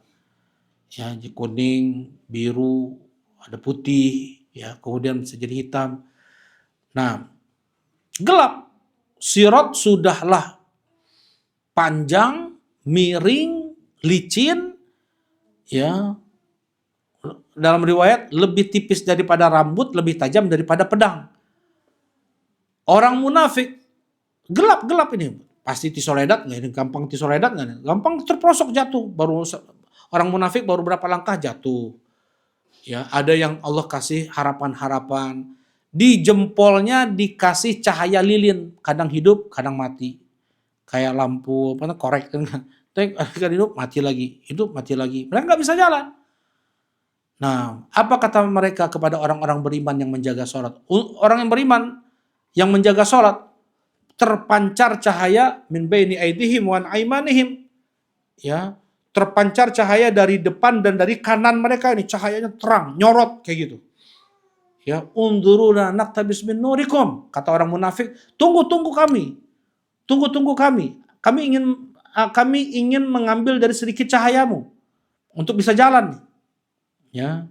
[SPEAKER 1] Ya, jadi kuning, biru, ada putih, ya, kemudian bisa jadi hitam. Nah, gelap. Sirat sudahlah panjang, miring, licin, ya. Dalam riwayat lebih tipis daripada rambut, lebih tajam daripada pedang. Orang munafik gelap ini. Pasti tisoledat nggak ini? Gampang tisoledat nggak ini? Gampang terprosok jatuh. Baru orang munafik baru berapa langkah jatuh. Ya, ada yang Allah kasih harapan-harapan. Di jempolnya dikasih cahaya lilin, kadang hidup, kadang mati. Kayak lampu korek kan. Kadang hidup, mati lagi. Hidup, mati lagi. Mereka nggak bisa jalan. Nah, apa kata mereka kepada orang-orang beriman yang menjaga sholat? Orang yang beriman yang menjaga sholat, terpancar cahaya min baini aidihim wa an aimanihim. Ya, terpancar cahaya dari depan dan dari kanan mereka, ini cahayanya terang, nyorot kayak gitu. Ya, unduruna naktabis min nurikum, kata orang munafik, tunggu kami. Tunggu kami. Kami ingin mengambil dari sedikit cahayamu untuk bisa jalan. Ya.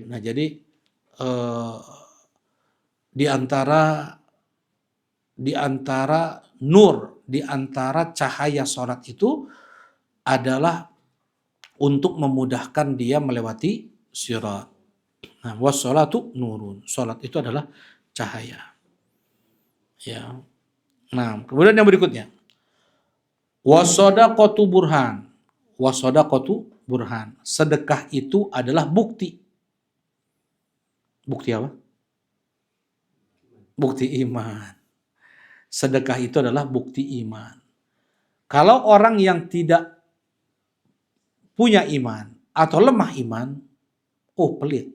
[SPEAKER 1] Nah, jadi di antara nur, di antara cahaya sholat itu adalah untuk memudahkan dia melewati sirat. Nah, wassalatu nurun. Sholat itu adalah cahaya. Ya. Nah, kemudian yang berikutnya. Wassadaqatu burhan. Wassadaqatu burhan. Sedekah itu adalah bukti. Bukti apa? Bukti iman. Sedekah itu adalah bukti iman. Kalau orang yang tidak punya iman atau lemah iman, pelit.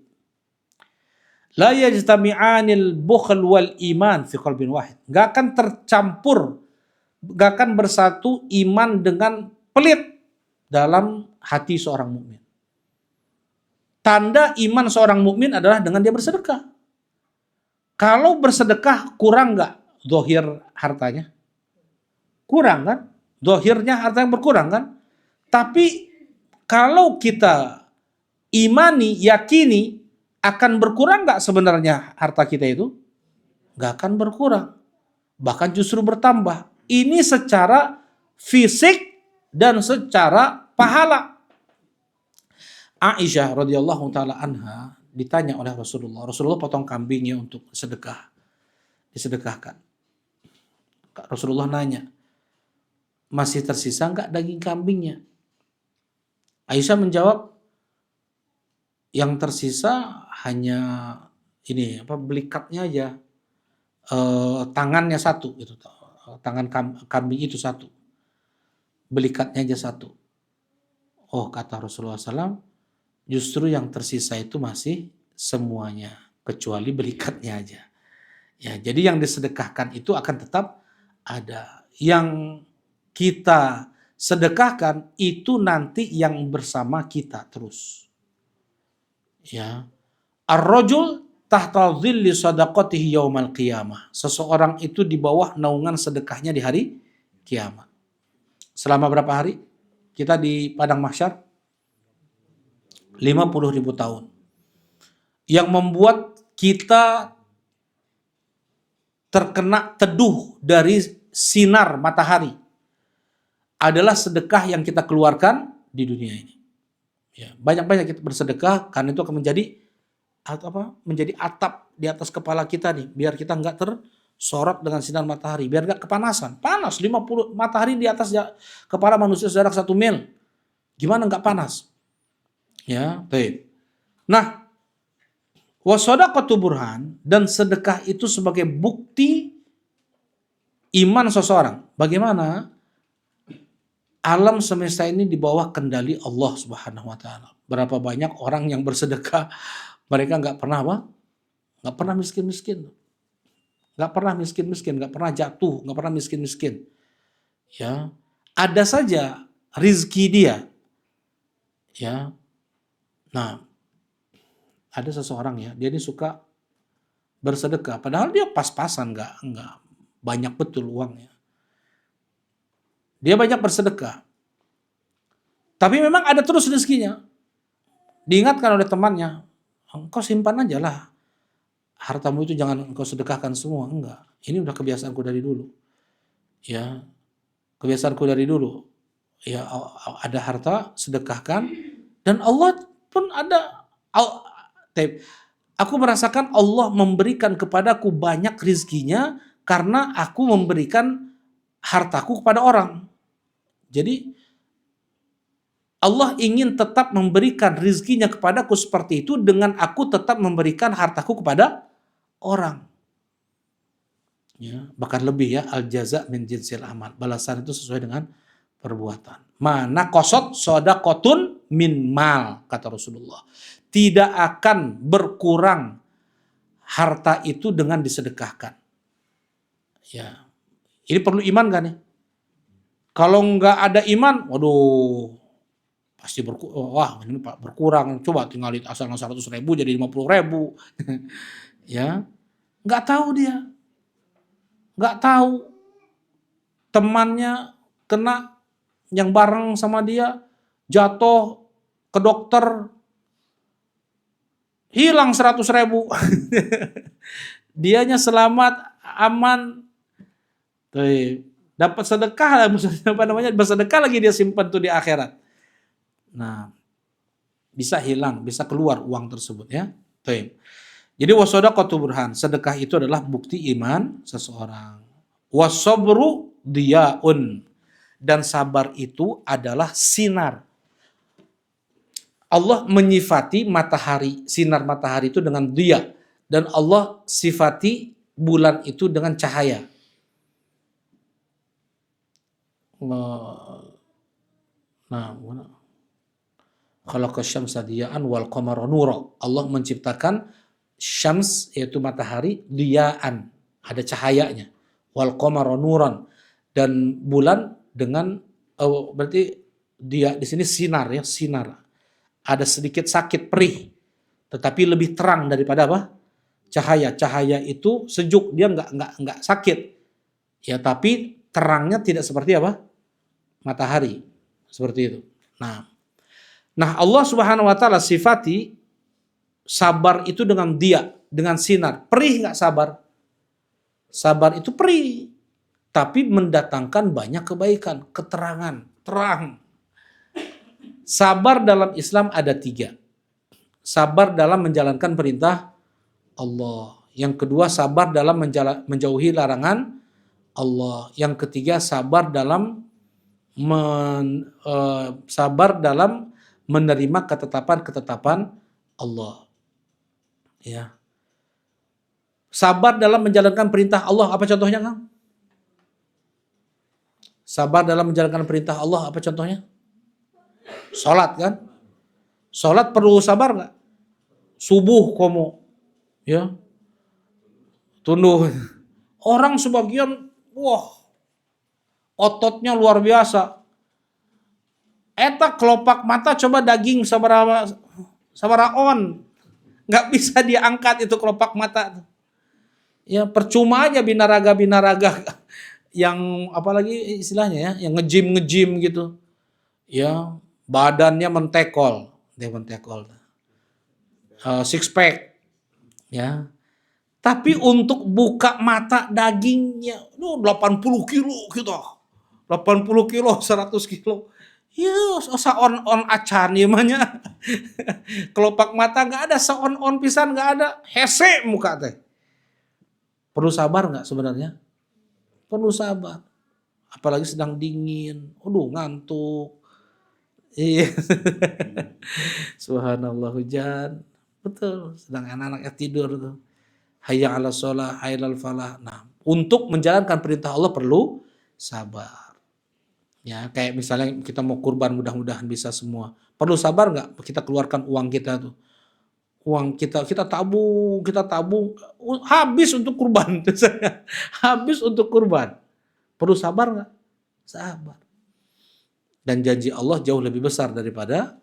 [SPEAKER 1] La yajtami'anil bukhl wal iman fi qalbin wahid. Gak akan tercampur, gak akan bersatu iman dengan pelit dalam hati seorang mukmin. Tanda iman seorang mukmin adalah dengan dia bersedekah. Kalau bersedekah kurang gak zahir hartanya? Kurang kan? Zahirnya hartanya berkurang kan? Tapi kalau kita imani, yakini, akan berkurang nggak sebenarnya harta kita itu? Nggak akan berkurang. Bahkan justru bertambah. Ini secara fisik dan secara pahala. Aisyah radhiyallahu taala anha ditanya oleh Rasulullah. Rasulullah potong kambingnya untuk sedekah. Disedekahkan. Rasulullah nanya, masih tersisa nggak daging kambingnya? Aisyah menjawab, yang tersisa hanya ini belikatnya aja, tangannya satu gitu, tangan kambing itu satu, belikatnya aja satu. Oh, kata Rasulullah SAW, justru yang tersisa itu masih semuanya kecuali belikatnya aja. Ya, jadi yang disedekahkan itu akan tetap ada. Yang kita sedekahkan itu nanti yang bersama kita terus. Ya, ar-rajul tahta dhilli sadaqatihi yaumal qiyamah. Seseorang itu di bawah naungan sedekahnya di hari kiamat. Selama berapa hari? Kita di padang mahsyar 50.000 tahun. Yang membuat kita terkena teduh dari sinar matahari adalah sedekah yang kita keluarkan di dunia ini. Ya, banyak-banyak kita bersedekah karena itu akan menjadi atap di atas kepala kita nih, biar kita nggak tersorot dengan sinar matahari, biar nggak kepanasan. Panas 50 matahari di atas kepala manusia jarak 1 mil. Gimana nggak panas? Ya, baik. Nah, wasadaqatu burhan, dan sedekah itu sebagai bukti iman seseorang. Bagaimana alam semesta ini di bawah kendali Allah Subhanahu wa taala. Berapa banyak orang yang bersedekah, mereka nggak pernah apa? Nggak pernah miskin-miskin. Nggak pernah miskin-miskin, nggak pernah jatuh, nggak pernah miskin-miskin. Ya, ada saja rizki dia. Ya, nah ada seseorang ya, dia ini suka bersedekah, padahal dia pas-pasan, nggak banyak betul uangnya. Dia banyak bersedekah, tapi memang ada terus rezekinya. Diingatkan oleh temannya, engkau simpan aja lah, hartamu itu jangan engkau sedekahkan semua, enggak. Ini udah kebiasaanku dari dulu. Ya, kebiasaanku dari dulu. Ya, ada harta sedekahkan, dan Allah pun ada. Aku merasakan Allah memberikan kepadaku banyak rizkinya karena aku memberikan hartaku kepada orang. Jadi Allah ingin tetap memberikan rizkinya kepadaku seperti itu dengan aku tetap memberikan hartaku kepada orang. Ya, bahkan lebih ya, al jaza min jinsil amal. Balasan itu sesuai dengan perbuatan. Mana kosot sodakotun min mal, kata Rasulullah. Tidak akan berkurang harta itu dengan disedekahkan. Ya, ini perlu iman kan nih? Kalau nggak ada iman, waduh, pasti wah ini berkurang. Coba tinggalin asal 100.000 jadi 50.000. Ya, nggak tahu dia, nggak tahu temannya kena, yang bareng sama dia jatuh ke dokter, hilang 100.000. Dianya selamat, aman, dapat sedekah lah, apa namanya, bersedekah lagi dia simpan tuh di akhirat. Nah, bisa hilang, bisa keluar uang tersebut ya. Jadi wasodaqatu burhan, sedekah itu adalah bukti iman seseorang. Wasobru diyaun, dan sabar itu adalah sinar. Allah menyifati matahari, sinar matahari itu dengan diya, dan Allah sifati bulan itu dengan cahaya. Nah, khalaqa syamsa diya'an wal qamara nura. Allah menciptakan syams, yaitu matahari, diya'an, ada cahayanya. Wal qamara nuran, dan bulan dengan berarti dia di sini sinar ya, sinar. Ada sedikit sakit, perih, tetapi lebih terang daripada apa? Cahaya. Cahaya itu sejuk, dia nggak sakit. Ya, tapi terangnya tidak seperti apa? Matahari. Seperti itu. Nah, Allah Subhanahu wa taala sifati sabar itu dengan dia, dengan sinar. Perih nggak sabar? Sabar itu perih, tapi mendatangkan banyak kebaikan, keterangan, terang. Sabar dalam Islam ada 3. Sabar dalam menjalankan perintah Allah. Yang kedua, sabar dalam menjauhi larangan Allah. Yang ketiga, sabar dalam menerima ketetapan-ketetapan Allah. Ya. Sabar dalam menjalankan perintah Allah, apa contohnya, Kang? Sabar dalam menjalankan perintah Allah, apa contohnya? Salat kan? Salat perlu sabar nggak? Subuh komo, ya, tunduk. Orang sebagian, wah, ototnya luar biasa. Eta kelopak mata coba daging sabaraha on, nggak bisa diangkat itu kelopak mata. Ya percuma aja binaraga yang apalagi istilahnya ya, yang ngejim gitu. Ya, badannya mentekol, six pack, ya. Tapi untuk buka mata dagingnya, 80 kilo gitu. 80 kilo, 100 kilo. Ya, on acan ya mahnya. Kelopak mata nggak ada, on pisan nggak ada. Hese muka teh. Perlu sabar nggak sebenarnya? Perlu sabar. Apalagi sedang dingin. Aduh, ngantuk. Iya. Subhanallah, hujan. Betul, sedang anak-anaknya tidur tuh. Hayya 'alas shalah, hayya 'alal falah. Nah,
[SPEAKER 2] Untuk menjalankan perintah Allah perlu sabar. Ya, kayak misalnya kita mau kurban, mudah-mudahan bisa semua. Perlu sabar nggak? Kita keluarkan uang kita tuh. Uang kita tabung, habis untuk kurban. Habis untuk kurban. Perlu sabar nggak? Sabar. Dan janji Allah jauh lebih besar daripada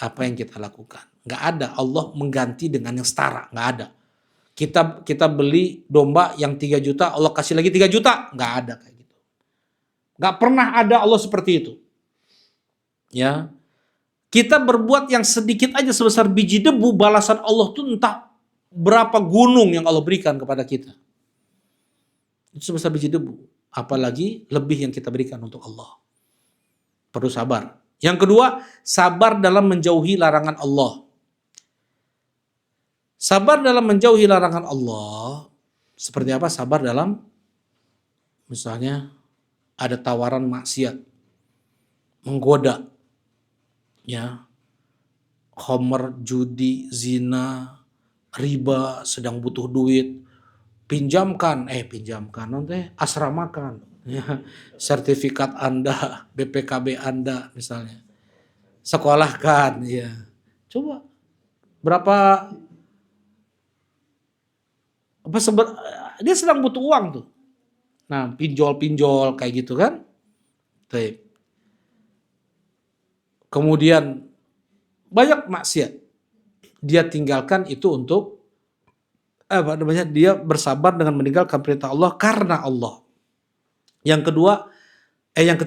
[SPEAKER 2] apa yang kita lakukan. Nggak ada Allah mengganti dengan yang setara, nggak ada. Kita beli domba yang 3 juta, Allah kasih lagi 3 juta, nggak ada kayak gitu. Nggak pernah ada Allah seperti itu. Ya, kita berbuat yang sedikit aja sebesar biji debu, balasan Allah tuh entah berapa gunung yang Allah berikan kepada kita. Itu sebesar biji debu. Apalagi lebih yang kita berikan untuk Allah. Perlu sabar. Yang kedua, sabar dalam menjauhi larangan Allah. Sabar dalam menjauhi larangan Allah, seperti apa? Sabar dalam, misalnya, ada tawaran maksiat, menggoda, ya, khamr, judi, zina, riba, sedang butuh duit, pinjamkan, nanti asramakan, ya, sertifikat Anda, BPKB Anda misalnya, sekolahkan, ya, coba berapa, dia sedang butuh uang tuh, nah pinjol kayak gitu kan, kemudian banyak maksiat, dia tinggalkan itu untuk dia bersabar dengan meninggalkan perintah Allah karena Allah. Yang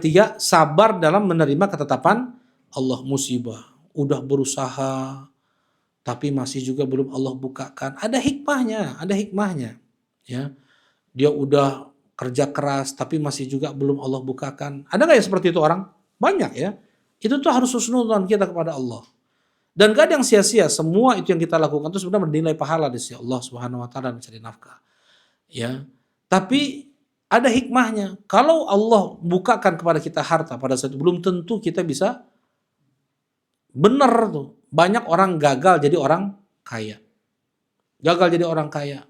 [SPEAKER 2] ketiga, sabar dalam menerima ketetapan Allah. Musibah, udah berusaha tapi masih juga belum Allah bukakan. Ada hikmahnya, ya. Dia udah kerja keras tapi masih juga belum Allah bukakan. Ada nggak ya seperti itu orang? Banyak ya. Itu tuh harus husnudzon kita kepada Allah. Dan gak ada yang sia-sia. Semua itu yang kita lakukan itu sebenarnya bernilai pahala di sisi Allah Subhanahu wa taala mencari nafkah. Ya. Tapi ada hikmahnya. Kalau Allah bukakan kepada kita harta pada saat itu, belum tentu kita bisa benar tuh. Banyak orang gagal jadi orang kaya. Gagal jadi orang kaya.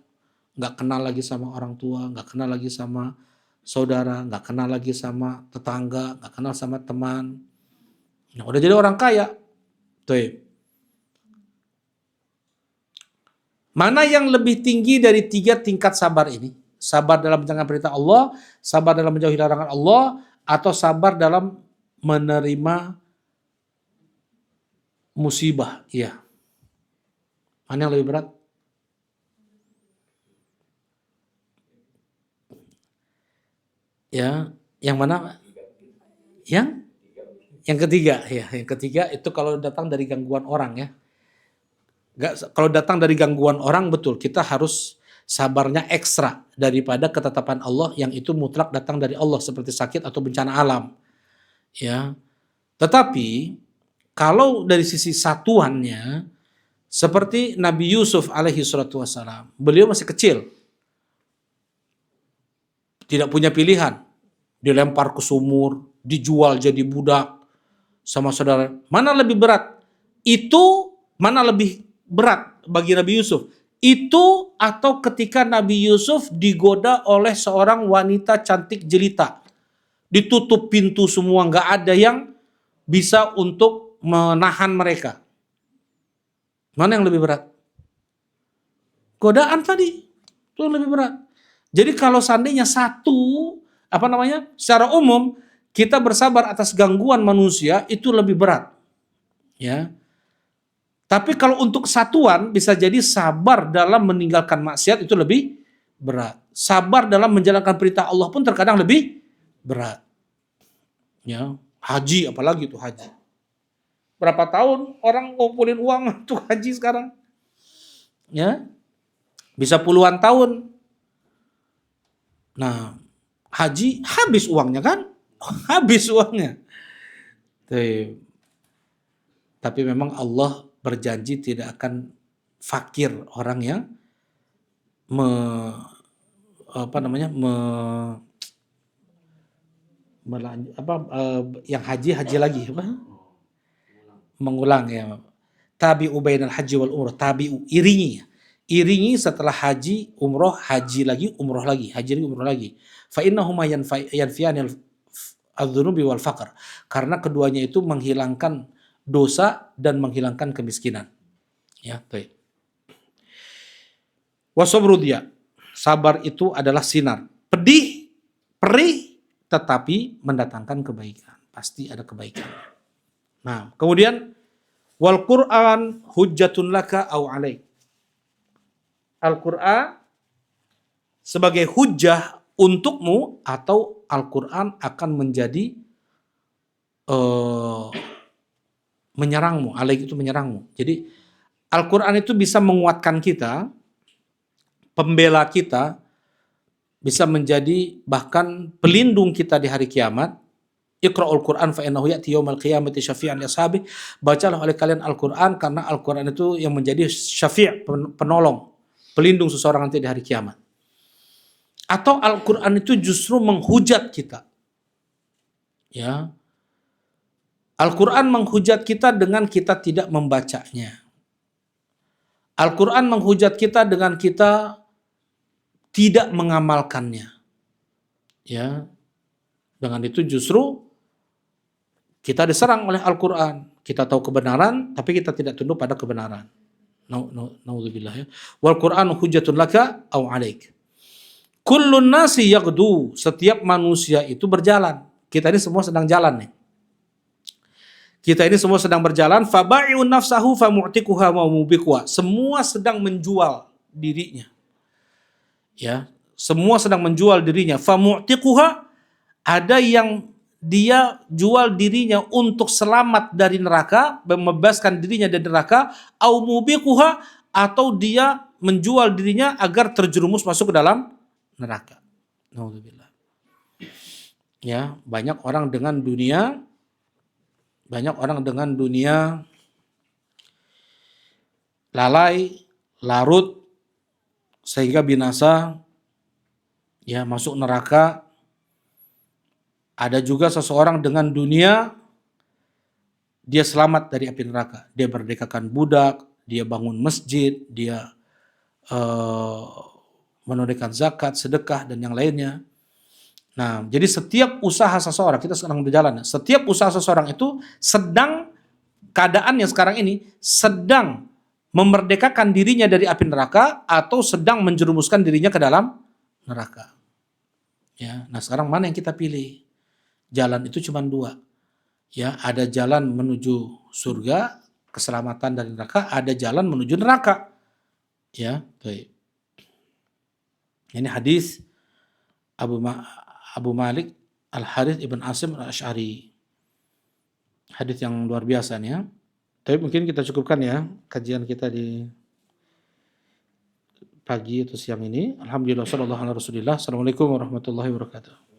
[SPEAKER 2] Gak kenal lagi sama orang tua, gak kenal lagi sama saudara, gak kenal lagi sama tetangga, gak kenal sama teman. Nah, udah jadi orang kaya. Tuh. Mana yang lebih tinggi dari 3 tingkat sabar ini? Sabar dalam menjalankan perintah Allah, sabar dalam menjauhi larangan Allah, atau sabar dalam menerima musibah? Iya. Mana yang lebih berat? Ya, yang mana? Yang ketiga, ya. Yang ketiga itu kalau datang dari gangguan orang, ya. Kalau datang dari gangguan orang, betul, kita harus sabarnya ekstra daripada ketetapan Allah yang itu mutlak datang dari Allah seperti sakit atau bencana alam. Ya. Tetapi kalau dari sisi satuannya seperti Nabi Yusuf alaihi salatu wassalam, beliau masih kecil. Tidak punya pilihan. Dilempar ke sumur, dijual jadi budak sama saudara. Mana lebih berat? Itu mana lebih berat bagi Nabi Yusuf? Itu atau ketika Nabi Yusuf digoda oleh seorang wanita cantik jelita. Ditutup pintu semua, nggak ada yang bisa untuk menahan mereka. Mana yang lebih berat? Godaan tadi, itu lebih berat. Jadi kalau seandainya secara umum kita bersabar atas gangguan manusia itu lebih berat. Ya. Tapi kalau untuk satuan bisa jadi sabar dalam meninggalkan maksiat itu lebih berat. Sabar dalam menjalankan perintah Allah pun terkadang lebih berat. Ya, haji apalagi itu haji. Berapa tahun orang ngumpulin uang untuk haji sekarang? Ya. Bisa puluhan tahun. Nah, haji habis uangnya kan? Habis uangnya. Tapi memang Allah berjanji tidak akan fakir orang yang yang haji lagi apa? Mengulang ya. Tabi'u bainal haji wal umrah, tabi'u iringi. iringi setelah haji, umroh, haji lagi, umroh lagi, haji lagi, umroh lagi. Fa innahuma yanfiyanil adzunubi wal faqr. Karena keduanya itu menghilangkan dosa dan menghilangkan kemiskinan. Ya, baik. Wasabru dia. Sabar itu adalah sinar. Pedih, perih, tetapi mendatangkan kebaikan. Pasti ada kebaikan. Nah, kemudian wal Qur'an hujjatun laka au alaik. Al-Qur'an sebagai hujjah untukmu atau Al-Qur'an akan menjadi menyerangmu. Alaik itu menyerangmu. Jadi Al-Qur'an itu bisa menguatkan kita, pembela kita, bisa menjadi bahkan pelindung kita di hari kiamat. Iqra'ul Qur'an fa innahu ya'ti yaumal qiyamati syafi'an li ashabi. Bacalah oleh kalian Al-Qur'an karena Al-Qur'an itu yang menjadi syafi', penolong, pelindung seseorang nanti di hari kiamat. Atau Al-Qur'an itu justru menghujat kita. Ya. Al-Qur'an menghujat kita dengan kita tidak membacanya. Al-Qur'an menghujat kita dengan kita tidak mengamalkannya. Ya. Dengan itu justru kita diserang oleh Al-Qur'an. Kita tahu kebenaran tapi kita tidak tunduk pada kebenaran. Naudzubillah ya. Wal Qur'anu hujjatun laka au 'alaik. Kullun nasi yaghdu, setiap manusia itu berjalan. Kita ini semua sedang jalan nih. Kita ini semua sedang berjalan, faba'i'un nafsahu famu'tiquha wa mubiquha. Semua sedang menjual dirinya. Ya, semua sedang menjual dirinya. Famu'tiquha, ada yang dia jual dirinya untuk selamat dari neraka, membebaskan dirinya dari neraka, au mubiquha, atau dia menjual dirinya agar terjerumus masuk ke dalam neraka. Naudzubillah. Ya, banyak orang dengan dunia lalai, larut sehingga binasa, ya, masuk neraka. Ada juga seseorang dengan dunia dia selamat dari api neraka. Dia merdekakan budak, dia bangun masjid, dia menunaikan zakat, sedekah dan yang lainnya. Nah, jadi setiap usaha seseorang, kita sekarang berjalan, setiap usaha seseorang itu sedang, keadaannya sekarang ini sedang memerdekakan dirinya dari api neraka atau sedang menjerumuskan dirinya ke dalam neraka. Ya, nah sekarang mana yang kita pilih? Jalan itu cuma dua. Ya, ada jalan menuju surga, keselamatan dari neraka, ada jalan menuju neraka. Ya, baik. Ini hadis Abu Malik Al-Harith Ibn Asim Al-Asy'ari. Hadis yang luar biasa nih ya. Tapi mungkin kita cukupkan ya kajian kita di pagi atau siang ini. Alhamdulillah sallallahu alaihi wasallam. Assalamualaikum warahmatullahi wabarakatuh.